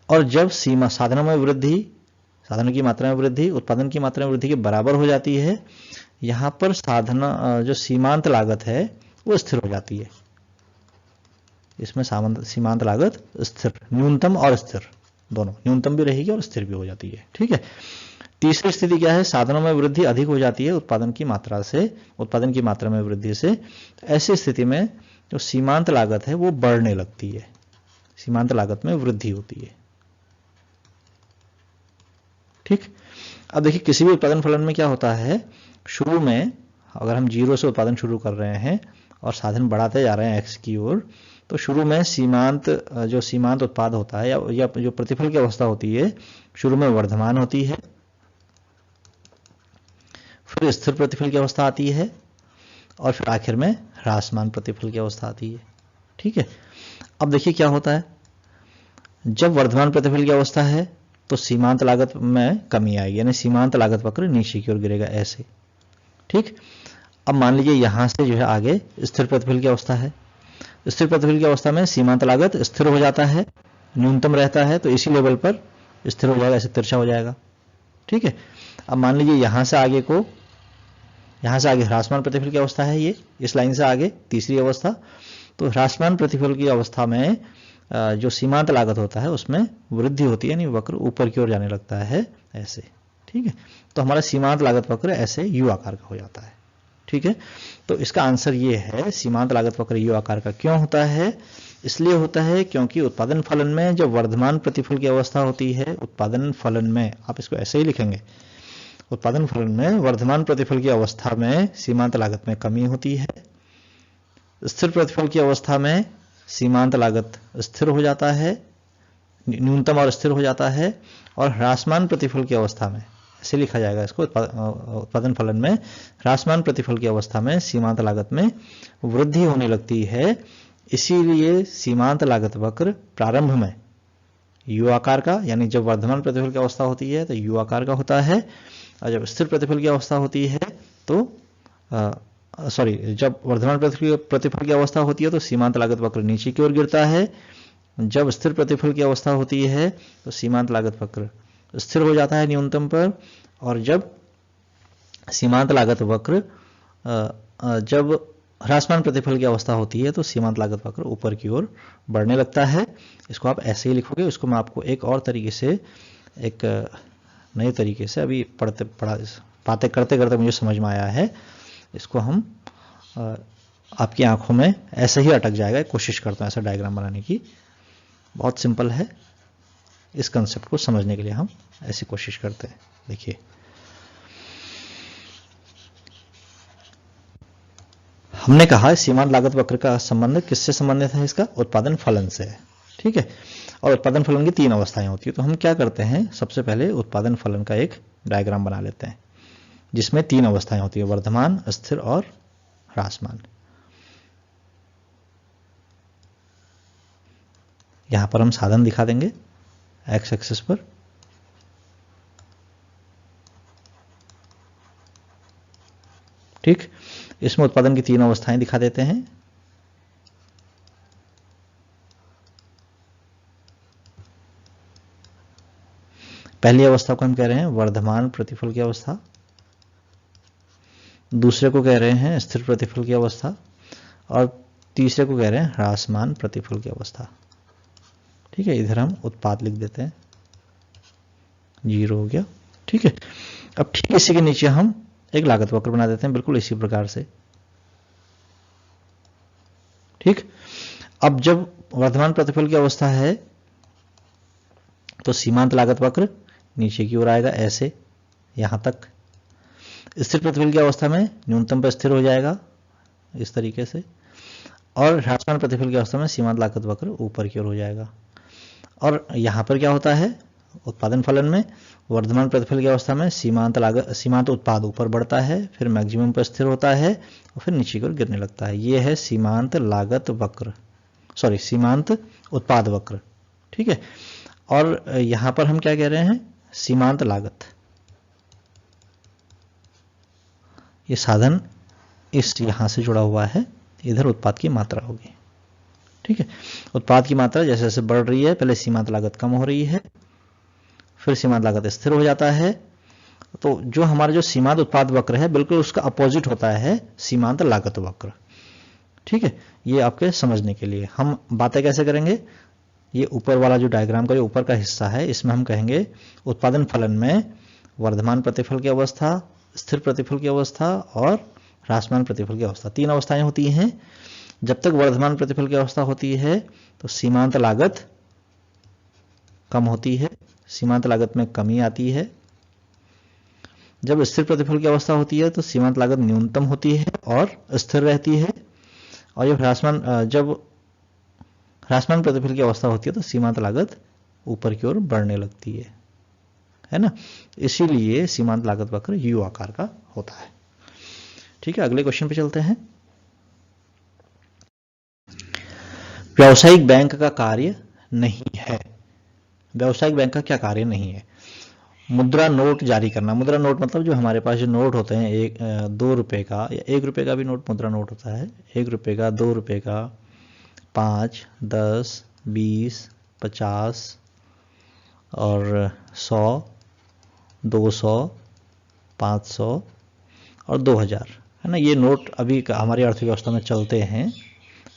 और जब साधनों में वृद्धि, साधनों की मात्रा में वृद्धि उत्पादन की मात्रा में वृद्धि के बराबर हो जाती है, यहां पर साधन जो सीमांत लागत है वो स्थिर हो जाती है। इसमें सीमांत लागत स्थिर, न्यूनतम और स्थिर दोनों, न्यूनतम भी रहेगी और स्थिर भी हो जाती है। ठीक है। तीसरी स्थिति क्या है, साधनों में वृद्धि अधिक हो जाती है उत्पादन की मात्रा से, उत्पादन की मात्रा में वृद्धि से। ऐसी स्थिति में जो सीमांत लागत है वो बढ़ने लगती है, सीमांत लागत में वृद्धि होती है। ठीक। अब देखिए किसी भी उत्पादन फलन में क्या होता है, शुरू में अगर हम 0 से उत्पादन शुरू कर रहे हैं और साधन बढ़ाते जा रहे हैं x की ओर, तो शुरू में जो सीमांत उत्पाद होता है या जो प्रतिफल की अवस्था होती है शुरू में वर्धमान होती है, फिर स्थिर प्रतिफल की अवस्था आती है और फिर आखिर में ह्रासमान प्रतिफल की अवस्था आती है। ठीक है। अब देखिए क्या होता है, जब वर्धमान प्रतिफल की अवस्था है तो सीमांत लागत में कमी आएगी, यानी सीमांत लागत वक्र नीचे की ओर गिरेगा ऐसे। ठीक। अब मान लीजिए यहां से जो है आगे स्थिर प्रतिफल की अवस्था है, स्थिर प्रतिफल की अवस्था में सीमांत लागत स्थिर हो जाता है, न्यूनतम रहता है, तो इसी लेवल पर स्थिर हो जाएगा, ऐसे तिरछा हो जाएगा। ठीक है। अब मान लीजिए यहां से आगे ह्रासमान प्रतिफल की अवस्था है, ये इस लाइन से आगे तीसरी अवस्था, तो ह्रासमान प्रतिफल की अवस्था में जो सीमांत लागत होता है उसमें वृद्धि होती है, यानी वक्र ऊपर की ओर जाने लगता है ऐसे। ठीक है। तो हमारा सीमांत लागत वक्र ऐसे यू आकार का हो जाता है। ठीक है। तो इसका आंसर ये है, सीमांत लागत वक्र यू आकार का क्यों होता है, इसलिए होता है क्योंकि उत्पादन फलन में जब वर्धमान प्रतिफल की अवस्था होती है, उत्पादन फलन में आप इसको ऐसे ही लिखेंगे, उत्पादन फलन में वर्धमान प्रतिफल की अवस्था में सीमांत लागत में कमी होती है, स्थिर प्रतिफल की अवस्था में सीमांत लागत स्थिर हो जाता है, न्यूनतम और स्थिर हो जाता है, और ह्रासमान प्रतिफल की अवस्था में, ऐसे लिखा जाएगा इसको, उत्पादन फलन में ह्रासमान प्रतिफल की अवस्था में सीमांत लागत में वृद्धि होने लगती है। इसीलिए सीमांत लागत वक्र प्रारंभ में यू आकार का, यानी जब वर्धमान प्रतिफल की अवस्था होती है तो यू आकार का होता है, और जब स्थिर प्रतिफल की अवस्था होती है तो जब वर्धमान प्रतिफल की अवस्था होती है तो सीमांत लागत वक्र नीचे की ओर गिरता है, जब स्थिर प्रतिफल की अवस्था होती है तो सीमांत लागत वक्र स्थिर हो जाता है न्यूनतम पर, और जब सीमांत लागत वक्र जब ह्रासमान प्रतिफल की अवस्था होती है तो सीमांत लागत वक्र ऊपर की ओर बढ़ने लगता है। इसको आप ऐसे ही लिखोगे। इसको मैं आपको एक और तरीके से, एक नए तरीके से अभी बातें करते करते मुझे समझ में आया है, इसको हम आपकी आंखों में ऐसे ही अटक जाएगा। कोशिश करता हूं ऐसा डायग्राम बनाने की, बहुत सिंपल है। इस कंसेप्ट को समझने के लिए हम ऐसी कोशिश करते हैं। देखिए हमने कहा सीमांत लागत वक्र का संबंध किससे संबंधित है, इसका उत्पादन फलन से है। ठीक है। और उत्पादन फलन की तीन अवस्थाएं होती है, तो हम क्या करते हैं, सबसे पहले उत्पादन फलन का एक डायग्राम बना लेते हैं जिसमें तीन अवस्थाएं होती है, वर्धमान, स्थिर और ह्रासमान। यहां पर हम साधन दिखा देंगे एक्स एक्सिस पर, ठीक। इसमें उत्पादन की तीन अवस्थाएं दिखा देते हैं। पहली अवस्था को हम कह रहे हैं वर्धमान प्रतिफल की अवस्था, दूसरे को कह रहे हैं स्थिर प्रतिफल की अवस्था, और तीसरे को कह रहे हैं ह्रासमान प्रतिफल की अवस्था। ठीक है। इधर हम उत्पाद लिख देते हैं, 0 हो गया। ठीक है। अब ठीक इसी के नीचे हम एक लागत वक्र बना देते हैं, बिल्कुल इसी प्रकार से। ठीक। अब जब वर्धमान प्रतिफल की अवस्था है तो सीमांत लागत वक्र नीचे की ओर आएगा ऐसे यहां तक। स्थिर प्रतिफल की अवस्था में न्यूनतम पर स्थिर हो जाएगा इस तरीके से, और ह्रासमान प्रतिफल की अवस्था में सीमांत लागत वक्र ऊपर की ओर हो जाएगा। और यहाँ पर क्या होता है, उत्पादन फलन में वर्धमान प्रतिफल की अवस्था में सीमांत उत्पाद ऊपर बढ़ता है, फिर मैक्सिमम पर स्थिर होता है और फिर नीचे की ओर गिरने लगता है। ये है सीमांत लागत वक्र, सॉरी सीमांत उत्पाद वक्र। ठीक है, और यहाँ पर हम क्या कह रहे हैं, सीमांत लागत, ये साधन इस यहां से जुड़ा हुआ है, इधर उत्पाद की मात्रा होगी। ठीक है, उत्पाद की मात्रा जैसे जैसे बढ़ रही है, पहले सीमांत लागत कम हो रही है, फिर सीमांत लागत स्थिर हो जाता है। तो जो हमारा जो सीमांत उत्पाद वक्र है बिल्कुल उसका अपोजिट होता है सीमांत लागत वक्र। ठीक है, ये आपके समझने के लिए। हम बातें कैसे करेंगे, ये ऊपर वाला जो डायग्राम का ऊपर का हिस्सा है, इसमें हम कहेंगे उत्पादन फलन में वर्धमान प्रतिफल की अवस्था, स्थिर प्रतिफल की अवस्था और ह्रासमान प्रतिफल की अवस्था, 3 अवस्थाएं होती हैं। जब तक वर्धमान प्रतिफल की अवस्था होती है तो सीमांत लागत कम होती है, सीमांत लागत में कमी आती है। जब स्थिर प्रतिफल की अवस्था होती है तो सीमांत लागत न्यूनतम होती है और स्थिर रहती है। और जब ह्रासमान प्रतिफल की अवस्था होती है तो सीमांत लागत ऊपर की ओर बढ़ने लगती है ना। इसीलिए सीमांत लागत वक्र यू आकार का होता है। ठीक है, अगले क्वेश्चन पे चलते हैं। व्यावसायिक बैंक का कार्य नहीं है। व्यावसायिक बैंक का क्या कार्य नहीं है, मुद्रा नोट जारी करना। मुद्रा नोट मतलब जो हमारे पास जो नोट होते हैं 2 रुपए का या 1 रुपए का भी नोट मुद्रा नोट होता है। 1 रुपए का, 2 रुपए का, 5, 10, 20, 50 और 100, 200, 500 और 2000, है ना। ये नोट अभी हमारी अर्थव्यवस्था में चलते हैं,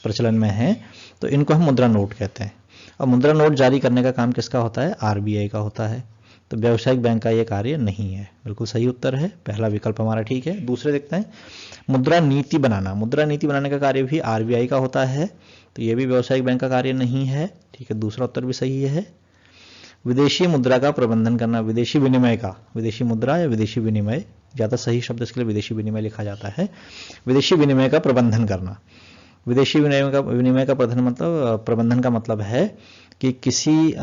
प्रचलन में हैं, तो इनको हम मुद्रा नोट कहते हैं। और मुद्रा नोट जारी करने का काम किसका होता है, आरबीआई का होता है। तो व्यावसायिक बैंक का ये कार्य नहीं है। बिल्कुल सही उत्तर है, पहला विकल्प हमारा ठीक है। दूसरे देखते हैं, मुद्रा नीति बनाना। मुद्रा नीति बनाने का कार्य भी आरबीआई का होता है, तो ये भी व्यावसायिक बैंक का कार्य नहीं है। ठीक है, दूसरा उत्तर भी सही है। विदेशी मुद्रा का प्रबंधन करना, विदेशी विनिमय का, विदेशी मुद्रा या विदेशी विनिमय, ज्यादा सही शब्द इसके लिए विदेशी विनिमय लिखा जाता है। विदेशी विनिमय का प्रबंधन करना। विदेशी विनिमय का प्रबंधन का मतलब है कि किसी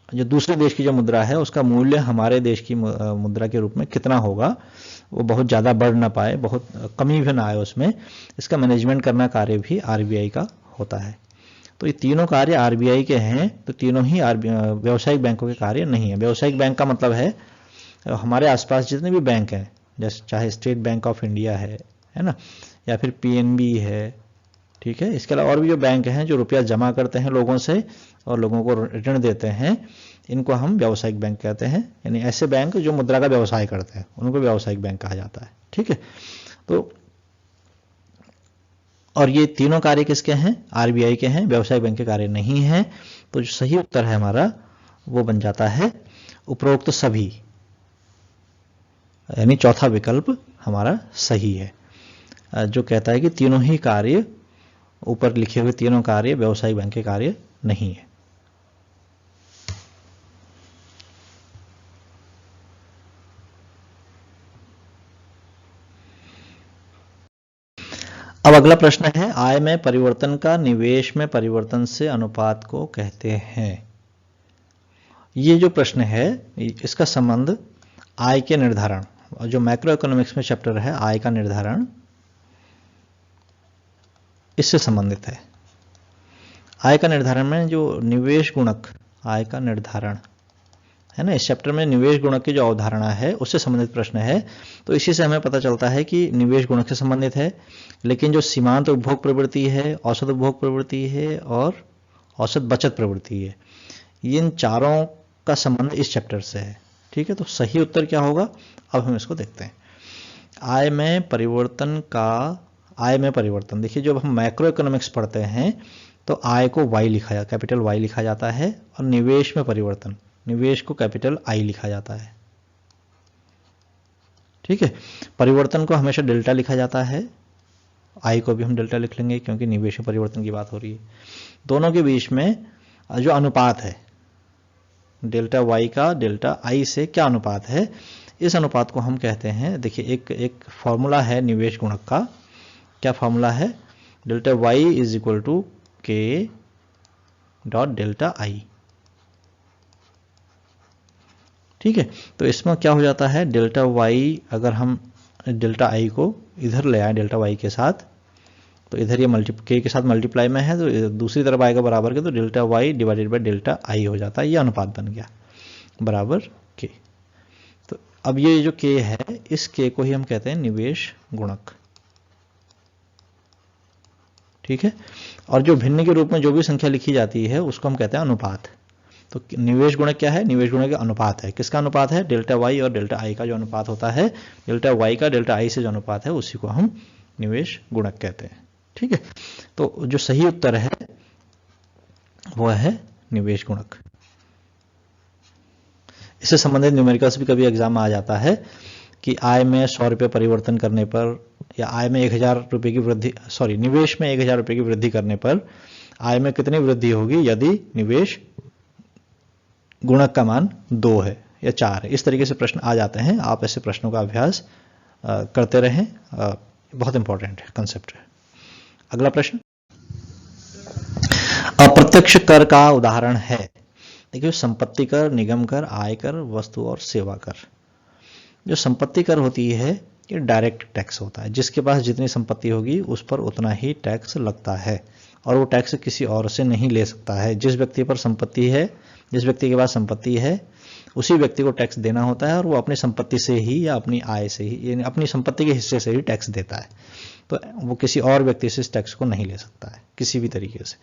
जो दूसरे देश की जो मुद्रा है उसका मूल्य हमारे देश की मुद्रा के रूप में कितना होगा, वो बहुत ज़्यादा बढ़ ना पाए, बहुत कमी भी ना आए उसमें, इसका मैनेजमेंट करना कार्य भी आरबीआई का होता है। तो ये तीनों कार्य आरबीआई के हैं, तो तीनों ही व्यावसायिक बैंकों के कार्य नहीं है। व्यावसायिक बैंक का मतलब है हमारे आसपास जितने भी बैंक हैं, जैसे चाहे स्टेट बैंक ऑफ इंडिया है ना, या फिर पीएनबी है। ठीक है, इसके अलावा और भी जो बैंक हैं जो रुपया जमा करते हैं लोगों से और लोगों को ऋण देते हैं, इनको हम व्यावसायिक बैंक कहते हैं। यानी ऐसे बैंक जो मुद्रा का व्यवसाय करते हैं उनको व्यावसायिक बैंक कहा जाता है। ठीक है, तो और ये तीनों कार्य किसके हैं, आरबीआई के हैं, व्यावसायिक बैंक के कार्य नहीं है। तो जो सही उत्तर है हमारा वो बन जाता है उपरोक्त सभी, यानी चौथा विकल्प हमारा सही है, जो कहता है कि तीनों ही कार्य, ऊपर लिखे हुए तीनों कार्य व्यावसायिक बैंक के कार्य नहीं है। अब अगला प्रश्न है, आय में परिवर्तन का निवेश में परिवर्तन से अनुपात को कहते हैं। ये जो प्रश्न है इसका संबंध आय के निर्धारण, जो मैक्रो इकोनॉमिक्स में चैप्टर है आय का निर्धारण, इससे संबंधित है। आय का निर्धारण में जो निवेश गुणक, आय का निर्धारण है ना, इस चैप्टर में निवेश गुणक की जो अवधारणा है उससे संबंधित प्रश्न है। तो इसी से हमें पता चलता है कि निवेश गुणक से संबंधित है, लेकिन जो सीमांत उपभोग प्रवृत्ति है, औसत उपभोग प्रवृत्ति है और औसत बचत प्रवृत्ति है, इन चारों का संबंध इस चैप्टर से है। ठीक है, तो सही उत्तर क्या होगा, अब हम इसको देखते हैं। आय में परिवर्तन का, आय में परिवर्तन, देखिए जब हम मैक्रो इकोनॉमिक्स पढ़ते हैं तो आय को वाई लिखा, कैपिटल वाई लिखा जाता है, और निवेश में परिवर्तन, निवेश को कैपिटल आई लिखा जाता है। ठीक है, परिवर्तन को हमेशा डेल्टा लिखा जाता है, आई को भी हम डेल्टा लिख लेंगे क्योंकि निवेश में परिवर्तन की बात हो रही है। दोनों के बीच में जो अनुपात है डेल्टा वाई का डेल्टा आई से क्या अनुपात है, इस अनुपात को हम कहते हैं, देखिए एक फॉर्मूला है निवेश गुणक का। क्या फॉर्मूला है? Delta Y is equal to K dot delta I. ठीक है, तो इसमें क्या हो जाता है, डेल्टा वाई अगर हम डेल्टा आई को इधर ले आए डेल्टा वाई के साथ, तो इधर ये के के साथ मल्टीप्लाई में है, तो दूसरी तरफ आएगा बराबर के, तो delta Y divided by delta I हो जाता है। ये अनुपात बन गया बराबर के। तो अब ये जो के है, इस के को ही हम कहते हैं निवेश गुणक। ठीक है, और जो भिन्न के रूप में जो भी संख्या लिखी जाती है उसको हम कहते हैं अनुपात। तो निवेश गुणक क्या है? निवेश गुणक का अनुपात है। किसका अनुपात है? डेल्टा वाई और डेल्टा आई का जो अनुपात होता है, डेल्टा वाई का डेल्टा आई से जो अनुपात है उसी को हम निवेश गुणक कहते हैं। ठीक है, तो जो सही उत्तर है वह है निवेश गुणक। इससे संबंधित न्यूमेरिकल्स भी कभी एग्जाम में आ जाता है कि आय में 100 रुपये परिवर्तन करने पर, या आय में 1000 रुपये की वृद्धि, सॉरी निवेश में 1000 रुपये की वृद्धि करने पर आय में कितनी वृद्धि होगी यदि निवेश गुणक का मान 2 है या 4 है। इस तरीके से प्रश्न आ जाते हैं। आप ऐसे प्रश्नों का अभ्यास करते रहें, बहुत इंपॉर्टेंट है कंसेप्ट है। अगला प्रश्न, अप्रत्यक्ष कर का उदाहरण है। देखिए, संपत्ति कर, निगम कर, आयकर, वस्तु और सेवा कर। जो संपत्ति कर होती है ये डायरेक्ट टैक्स होता है। जिसके पास जितनी संपत्ति होगी उस पर उतना ही टैक्स लगता है, और वो टैक्स किसी और से नहीं ले सकता है। जिस व्यक्ति पर संपत्ति है, जिस व्यक्ति के पास संपत्ति है, उसी व्यक्ति को टैक्स देना होता है, और वो अपनी संपत्ति से ही या अपनी आय से ही, यानी अपनी संपत्ति के हिस्से से ही टैक्स देता है। तो वो किसी और व्यक्ति से इस टैक्स को नहीं ले सकता है किसी भी तरीके से।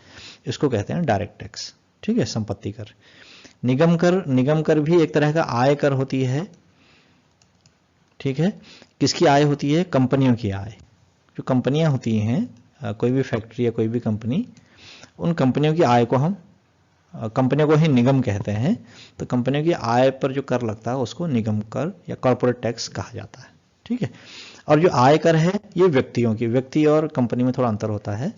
इसको कहते हैं डायरेक्ट टैक्स। ठीक है, संपत्ति कर। निगम कर, निगम कर भी एक तरह का आय कर होती है। ठीक है, किसकी आय होती है? कंपनियों की आय। जो कंपनियां होती हैं, कोई भी फैक्ट्री या कोई भी कंपनी, उन कंपनियों की आय को हम, कंपनियों को ही निगम कहते हैं। तो कंपनियों की आय पर जो कर लगता है उसको निगम कर या कॉर्पोरेट टैक्स कहा जाता है। ठीक है, और जो आय कर है ये व्यक्तियों की, व्यक्ति और कंपनी में थोड़ा अंतर होता है।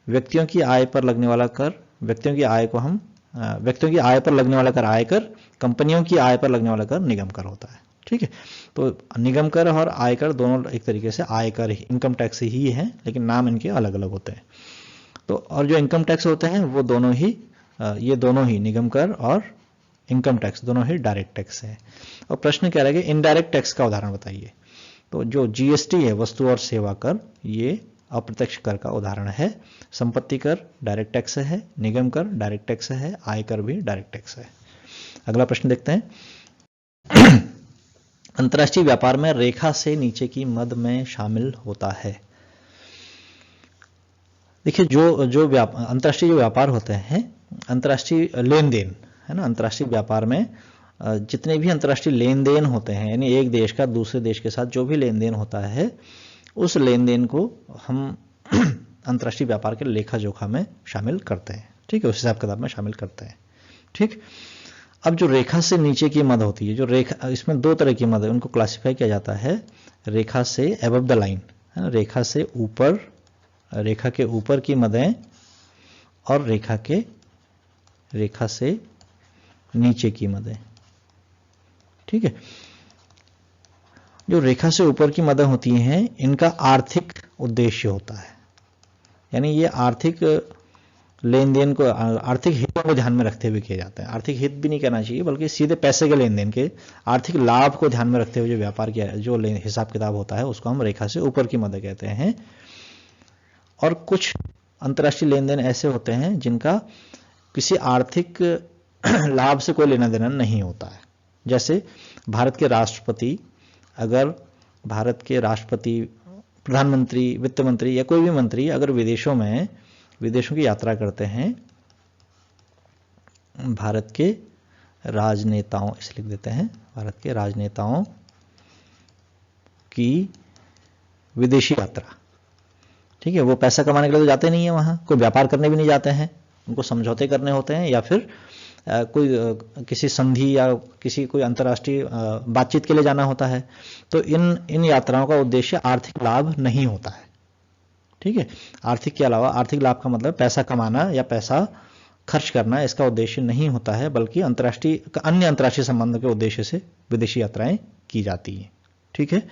व्यक्तियों की आय पर लगने वाला कर, व्यक्तियों की आय को हम, व्यक्तियों की आय पर लगने वाला कर आयकर, कंपनियों की आय पर लगने वाला कर निगम कर होता है। ठीक है, तो निगम कर और आयकर दोनों एक तरीके से आयकर ही, इनकम टैक्स ही है, लेकिन नाम इनके अलग अलग होते हैं। तो और जो इनकम टैक्स होते हैं वो दोनों ही, ये दोनों ही निगम कर और इनकम टैक्स दोनों ही डायरेक्ट टैक्स है। और प्रश्न क्या रहेगा, इनडायरेक्ट टैक्स का उदाहरण बताइए। तो जो जीएसटी है, वस्तु और सेवा कर, ये अप्रत्यक्ष कर का उदाहरण है। संपत्ति कर डायरेक्ट टैक्स है, निगम कर डायरेक्ट टैक्स है, आयकर भी डायरेक्ट टैक्स है। अगला प्रश्न देखते हैं। अंतर्राष्ट्रीय व्यापार में रेखा से नीचे की मद में शामिल होता है। देखिए, जो अंतर्राष्ट्रीय जो व्यापार होते हैं, अंतर्राष्ट्रीय लेन देन है ना, अंतर्राष्ट्रीय व्यापार में जितने भी अंतर्राष्ट्रीय लेन देन होते हैं, यानी एक देश का दूसरे देश के साथ जो भी लेन देन होता है, उस लेन देन को हम अंतर्राष्ट्रीय व्यापार के लेखा जोखा में शामिल करते हैं। ठीक है, उस हिसाब किताब में शामिल करते हैं। ठीक, अब जो रेखा से नीचे की मद होती है, जो रेखा, इसमें दो तरह की मद है, उनको क्लासिफाई किया जाता है। रेखा से अबव द लाइन है ना, रेखा से ऊपर, रेखा के ऊपर की मदें, और रेखा से नीचे की मदें। ठीक है, जो रेखा से ऊपर की मदें होती हैं, इनका आर्थिक उद्देश्य होता है, यानी ये आर्थिक लेन देन को, आर्थिक हितों को ध्यान में रखते हुए किए जाते हैं। आर्थिक हित भी नहीं कहना चाहिए, बल्कि सीधे पैसे के लेन देन के आर्थिक लाभ को ध्यान में रखते हुए जो व्यापार किया, जो हिसाब किताब होता है, उसको हम रेखा से ऊपर की मदें कहते हैं। और कुछ अंतर्राष्ट्रीय लेन देन ऐसे होते हैं जिनका किसी आर्थिक लाभ से कोई लेना देना नहीं होता है। जैसे भारत के राष्ट्रपति, अगर भारत के राष्ट्रपति, प्रधानमंत्री, वित्त मंत्री या कोई भी मंत्री अगर विदेशों की यात्रा करते हैं, भारत के राजनेताओं, इसे लिख देते हैं, भारत के राजनेताओं की विदेशी यात्रा। ठीक है, वो पैसा कमाने के लिए तो जाते नहीं है, वहाँ कोई व्यापार करने भी नहीं जाते हैं, उनको समझौते करने होते हैं, या फिर कोई किसी संधि या किसी कोई अंतर्राष्ट्रीय बातचीत के लिए जाना होता है। तो इन यात्राओं का उद्देश्य आर्थिक लाभ नहीं होता है। ठीक है, आर्थिक के अलावा, आर्थिक लाभ का मतलब पैसा कमाना या पैसा खर्च करना इसका उद्देश्य नहीं होता है, बल्कि अन्य अंतर्राष्ट्रीय संबंधों के उद्देश्य से विदेशी यात्राएं की जाती हैं। ठीक है,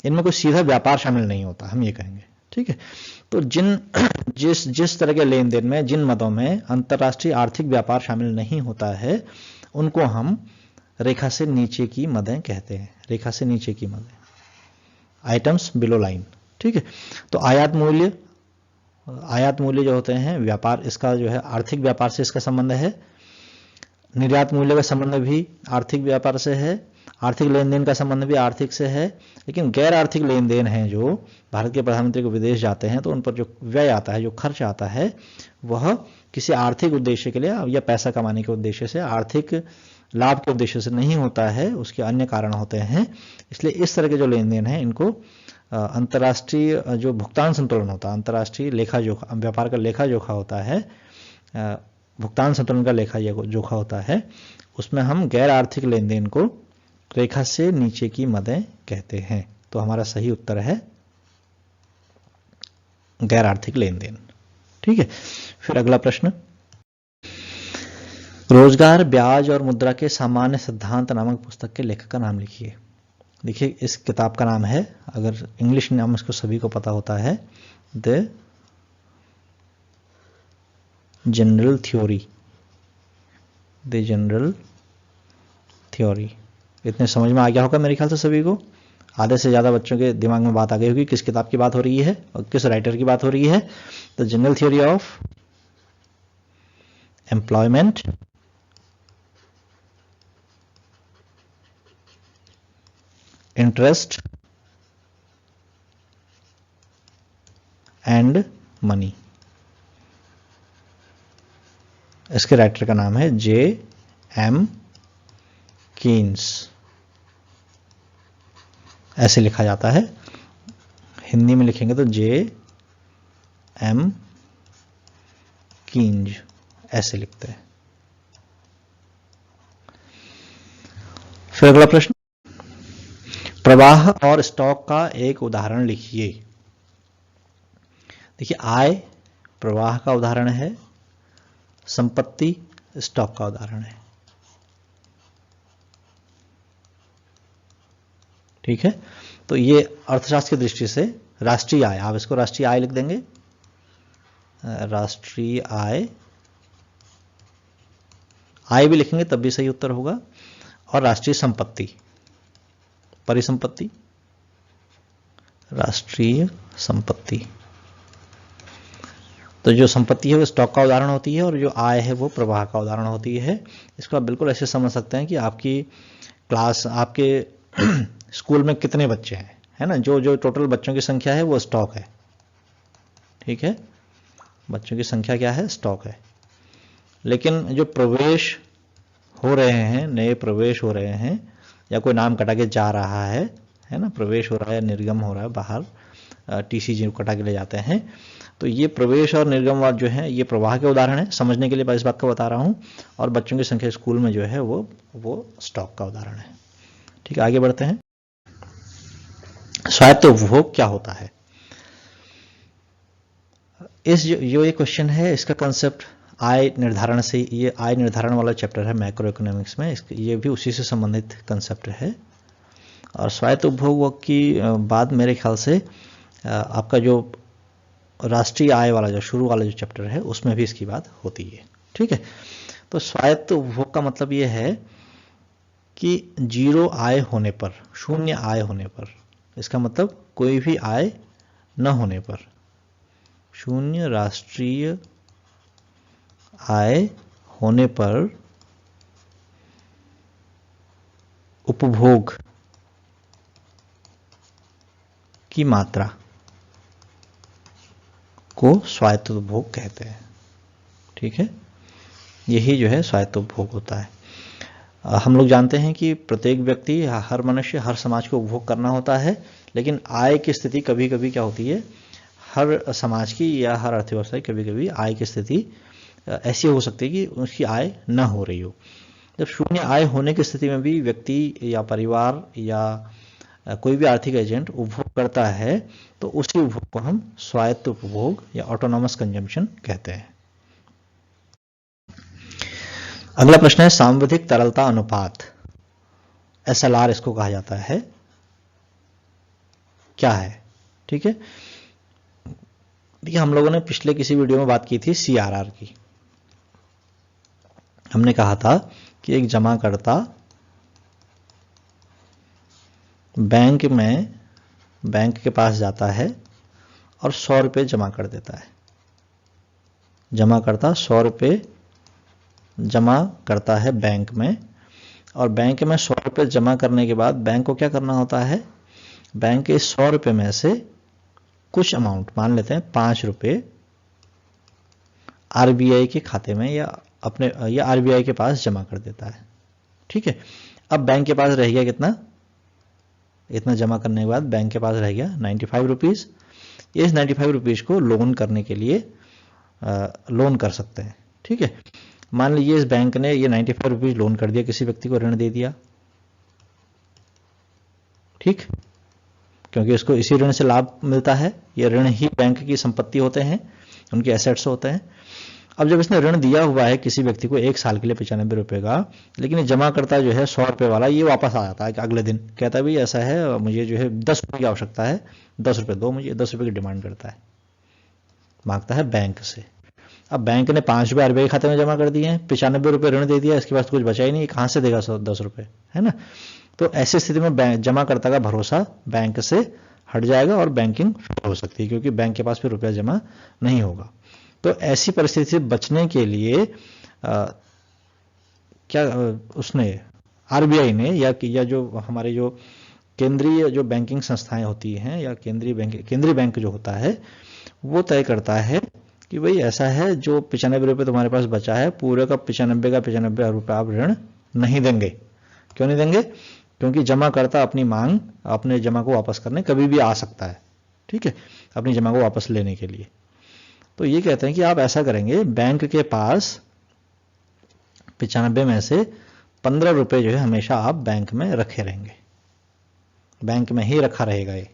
इनमें कोई सीधा व्यापार शामिल नहीं होता, हम ये कहेंगे। ठीक है, तो जिस तरह के लेन देन में, जिन मदों में अंतर्राष्ट्रीय आर्थिक व्यापार शामिल नहीं होता है, उनको हम रेखा से नीचे की मदें कहते हैं। रेखा से नीचे की मदें, आइटम्स बिलो लाइन। ठीक है, तो आयात मूल्य जो होते हैं व्यापार, इसका जो है आर्थिक व्यापार से इसका संबंध है। निर्यात मूल्य का संबंध भी आर्थिक व्यापार से है। आर्थिक लेन देन का संबंध भी आर्थिक से है। लेकिन गैर आर्थिक लेन देन हैं, जो भारत के प्रधानमंत्री को विदेश जाते हैं तो उन पर जो व्यय आता है, जो खर्च आता है, वह किसी आर्थिक उद्देश्य के लिए या पैसा कमाने के उद्देश्य से, आर्थिक लाभ के उद्देश्य से नहीं होता है, उसके अन्य कारण होते हैं। इसलिए इस तरह के जो लेन देन हैं, इनको अंतर्राष्ट्रीय जो भुगतान संतुलन होता है, अंतर्राष्ट्रीय लेखा जोखा, व्यापार का लेखा जोखा होता है, भुगतान संतुलन का लेखा जोखा होता है, उसमें हम गैर आर्थिक लेन देन को रेखा से नीचे की मदें कहते हैं। तो हमारा सही उत्तर है गैर आर्थिक लेन देन। ठीक है, फिर अगला प्रश्न, रोजगार, ब्याज और मुद्रा के सामान्य सिद्धांत नामक पुस्तक के लेखक का नाम लिखिए। देखिए, इस किताब का नाम है, अगर इंग्लिश नाम इसको सभी को पता होता है, the general theory. The general theory, इतने समझ में आ गया होगा मेरे ख्याल से सभी को। आधे से ज़्यादा बच्चों के दिमाग में बात आ गई होगी किस किताब की बात हो रही है और किस राइटर की बात हो रही है। The general theory of employment interest and money. इसके राइटर का नाम है J.M. कीन्स, ऐसे लिखा जाता है। हिंदी में लिखेंगे तो J.M. कीन्स ऐसे लिखते हैं। फिर अगला प्रश्न, प्रवाह और स्टॉक का एक उदाहरण लिखिए। देखिए, आय प्रवाह का उदाहरण है, संपत्ति स्टॉक का उदाहरण है। ठीक है, तो ये अर्थशास्त्र की दृष्टि से राष्ट्रीय आय, आप इसको राष्ट्रीय आय लिख देंगे, राष्ट्रीय आय, आय भी लिखेंगे तब भी सही उत्तर होगा। और राष्ट्रीय संपत्ति, परिसंपत्ति, राष्ट्रीय संपत्ति। तो जो संपत्ति है वो स्टॉक का उदाहरण होती है और जो आय है वो प्रवाह का उदाहरण होती है। इसको आप बिल्कुल ऐसे समझ सकते हैं कि आपकी क्लास, आपके स्कूल में कितने बच्चे हैं, है ना, जो टोटल बच्चों की संख्या है वो स्टॉक है। ठीक है, बच्चों की संख्या क्या है, स्टॉक है। लेकिन जो प्रवेश हो रहे हैं, नए प्रवेश हो रहे हैं, या कोई नाम कटा के जा रहा है ना, प्रवेश हो रहा है, निर्गम हो रहा है बाहर, टीसी जी कटा के ले जाते हैं, तो ये प्रवेश और निर्गम जो है ये प्रवाह के उदाहरण है। समझने के लिए मैं इस बात को बता रहा हूँ। और बच्चों की संख्या स्कूल में जो है वो स्टॉक का उदाहरण है। ठीक है, आगे बढ़ते हैं। स्वायत्त उपभोग क्या होता है? इस जो ये क्वेश्चन है, इसका कंसेप्ट आय निर्धारण से, ये आय निर्धारण वाला चैप्टर है मैक्रो इकोनॉमिक्स में, ये भी उसी से संबंधित कंसेप्ट है। और स्वायत्त उपभोग की बाद मेरे ख्याल से आपका जो राष्ट्रीय आय वाला जो शुरू वाला जो चैप्टर है उसमें भी इसकी बात होती है। ठीक है, तो स्वायत्त उपभोग का मतलब ये है कि जीरो आय होने पर, शून्य आय होने पर, इसका मतलब कोई भी आय न होने पर, शून्य राष्ट्रीय आय होने पर उपभोग की मात्रा को स्वायत्त उपभोग कहते हैं। ठीक है, यही जो है स्वायत्त उपभोग होता है। हम लोग जानते हैं कि प्रत्येक व्यक्ति, हर मनुष्य, हर समाज को उपभोग करना होता है, लेकिन आय की स्थिति कभी कभी क्या होती है, हर समाज की या हर अर्थव्यवस्था की कभी कभी आय की स्थिति ऐसी हो सकती है कि उसकी आय न हो रही हो। जब शून्य आय होने की स्थिति में भी व्यक्ति या परिवार या कोई भी आर्थिक एजेंट उपभोग करता है, तो उसी उपभोग को हम स्वायत्त उपभोग या ऑटोनॉमस कंजम्पशन कहते हैं। अगला प्रश्न है सांविधिक तरलता अनुपात, SLR इसको कहा जाता है, क्या है? ठीक है, देखिए हम लोगों ने पिछले किसी वीडियो में बात की थी CRR की। हमने कहा था कि एक जमाकर्ता बैंक के पास जाता है और 100 रुपये जमा कर देता है। जमाकर्ता 100 रुपये जमा करता है बैंक में, और बैंक में 100 रुपये जमा करने के बाद बैंक को क्या करना होता है? बैंक के 100 रुपये में से कुछ अमाउंट, मान लेते हैं 5 रुपये, RBI के खाते में या RBI के पास जमा कर देता है। ठीक है, अब बैंक के पास रह गया कितना? इतना जमा करने के बाद बैंक के पास रह गया 95 रुपीज़। इस 95 रुपीज़ को लोन करने के लिए लोन कर सकते हैं। ठीक है, मान लीजिए इस बैंक ने ये 95 रुपीज़ लोन कर दिया, किसी व्यक्ति को ऋण दे दिया। ठीक, क्योंकि उसको इसी ऋण से लाभ मिलता है, ये ऋण ही बैंक की संपत्ति होते हैं, उनके एसेट्स होते हैं। अब जब इसने ऋण दिया हुआ है किसी व्यक्ति को 1 साल के लिए 95 रुपये का, लेकिन ये जमा करता जो है 100 रुपये वाला, ये वापस आ जाता है कि अगले दिन कहता है भाई ऐसा है, मुझे जो है 10 रुपये की आवश्यकता है, 10 रुपये दो मुझे, 10 रुपये की डिमांड करता है, मांगता है बैंक से। अब बैंक ने 5 रुपये RBI खाते में जमा कर दिए हैं, 95 रुपये ऋण दे दिया, इसके पास कुछ बचा ही नहीं, कहाँ से देगा 10 रुपये, है ना? तो ऐसी स्थिति में जमाकर्ता का भरोसा बैंक से हट जाएगा और बैंकिंग फेल हो सकती है, क्योंकि बैंक के पास फिर रुपया जमा नहीं होगा। तो ऐसी परिस्थिति से बचने के लिए क्या उसने RBI ने या जो हमारे जो केंद्रीय जो बैंकिंग संस्थाएं होती हैं या केंद्रीय बैंक जो होता है, वो तय करता है कि भाई ऐसा है, जो 95 रुपये तुम्हारे पास बचा है, पूरे का 95 रुपये आप ऋण नहीं देंगे। क्यों नहीं देंगे? क्योंकि जमाकर्ता अपनी मांग, अपने जमा को वापस करने कभी भी आ सकता है। ठीक है, अपनी जमा को वापस लेने के लिए। तो ये कहते हैं कि आप ऐसा करेंगे, बैंक के पास 95 में से 15 रुपये जो है हमेशा आप बैंक में रखे रहेंगे, बैंक में ही रखा रहेगा ये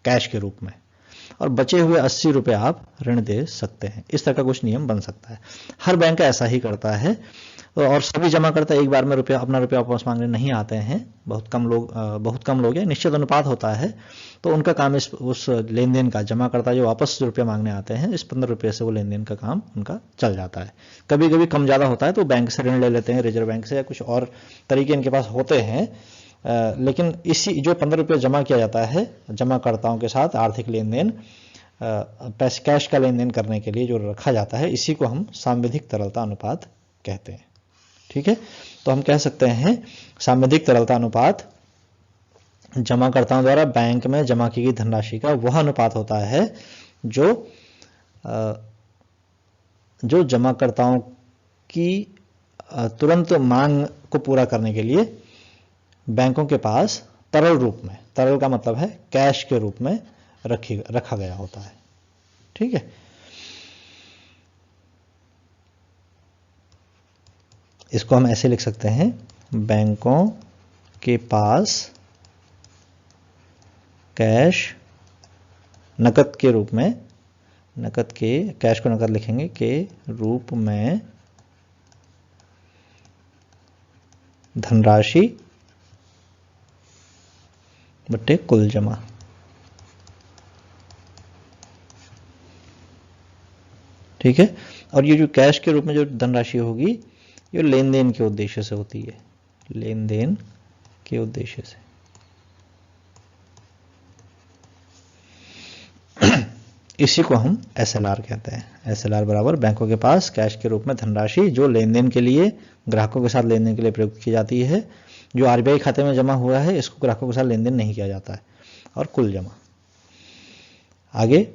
कैश के रूप में, और बचे हुए 80 रुपये आप ऋण दे सकते हैं। इस तरह का कुछ नियम बन सकता है। हर बैंक ऐसा ही करता है, और सभी जमा करता एक बार में अपना रुपया वापस मांगने नहीं आते हैं। बहुत कम लोग हैं, निश्चित अनुपात होता है, तो उनका काम उस लेन देन का, जमा करता जो वापस रुपया मांगने आते हैं, इस 15 रुपये से वो लेन देन का काम उनका चल जाता है। कभी कभी कम ज़्यादा होता है तो बैंक से ऋण ले लेते हैं, रिजर्व बैंक से, या कुछ और तरीके इनके पास होते हैं। लेकिन इसी जो 15 रुपये जमा किया जाता है जमाकर्ताओं के साथ आर्थिक लेन देन, पैसे कैश का लेन देन करने के लिए जो रखा जाता है, इसी को हम सांविधिक तरलता अनुपात कहते हैं। ठीक है, तो हम कह सकते हैं सांविधिक तरलता अनुपात जमाकर्ताओं द्वारा बैंक में जमा की गई धनराशि का वह अनुपात होता है जो जमाकर्ताओं की तुरंत मांग को पूरा करने के लिए बैंकों के पास तरल रूप में, तरल का मतलब है कैश के रूप में रखा गया होता है। ठीक है, इसको हम ऐसे लिख सकते हैं, बैंकों के पास कैश नकद के रूप में, कैश को नकद लिखेंगे के रूप में धनराशि बट्टे कुल जमा। ठीक है, और ये जो कैश के रूप में जो धनराशि होगी, ये लेन देन के उद्देश्य से होती है, लेन देन के उद्देश्य से। इसी को हम SLR कहते हैं। SLR बराबर बैंकों के पास कैश के रूप में धनराशि जो लेन देन के लिए, ग्राहकों के साथ लेन देन के लिए प्रयुक्त की जाती है। जो RBI खाते में जमा हुआ है, इसको ग्राहकों के साथ लेन देन नहीं किया जाता है। और कुल जमा। आगे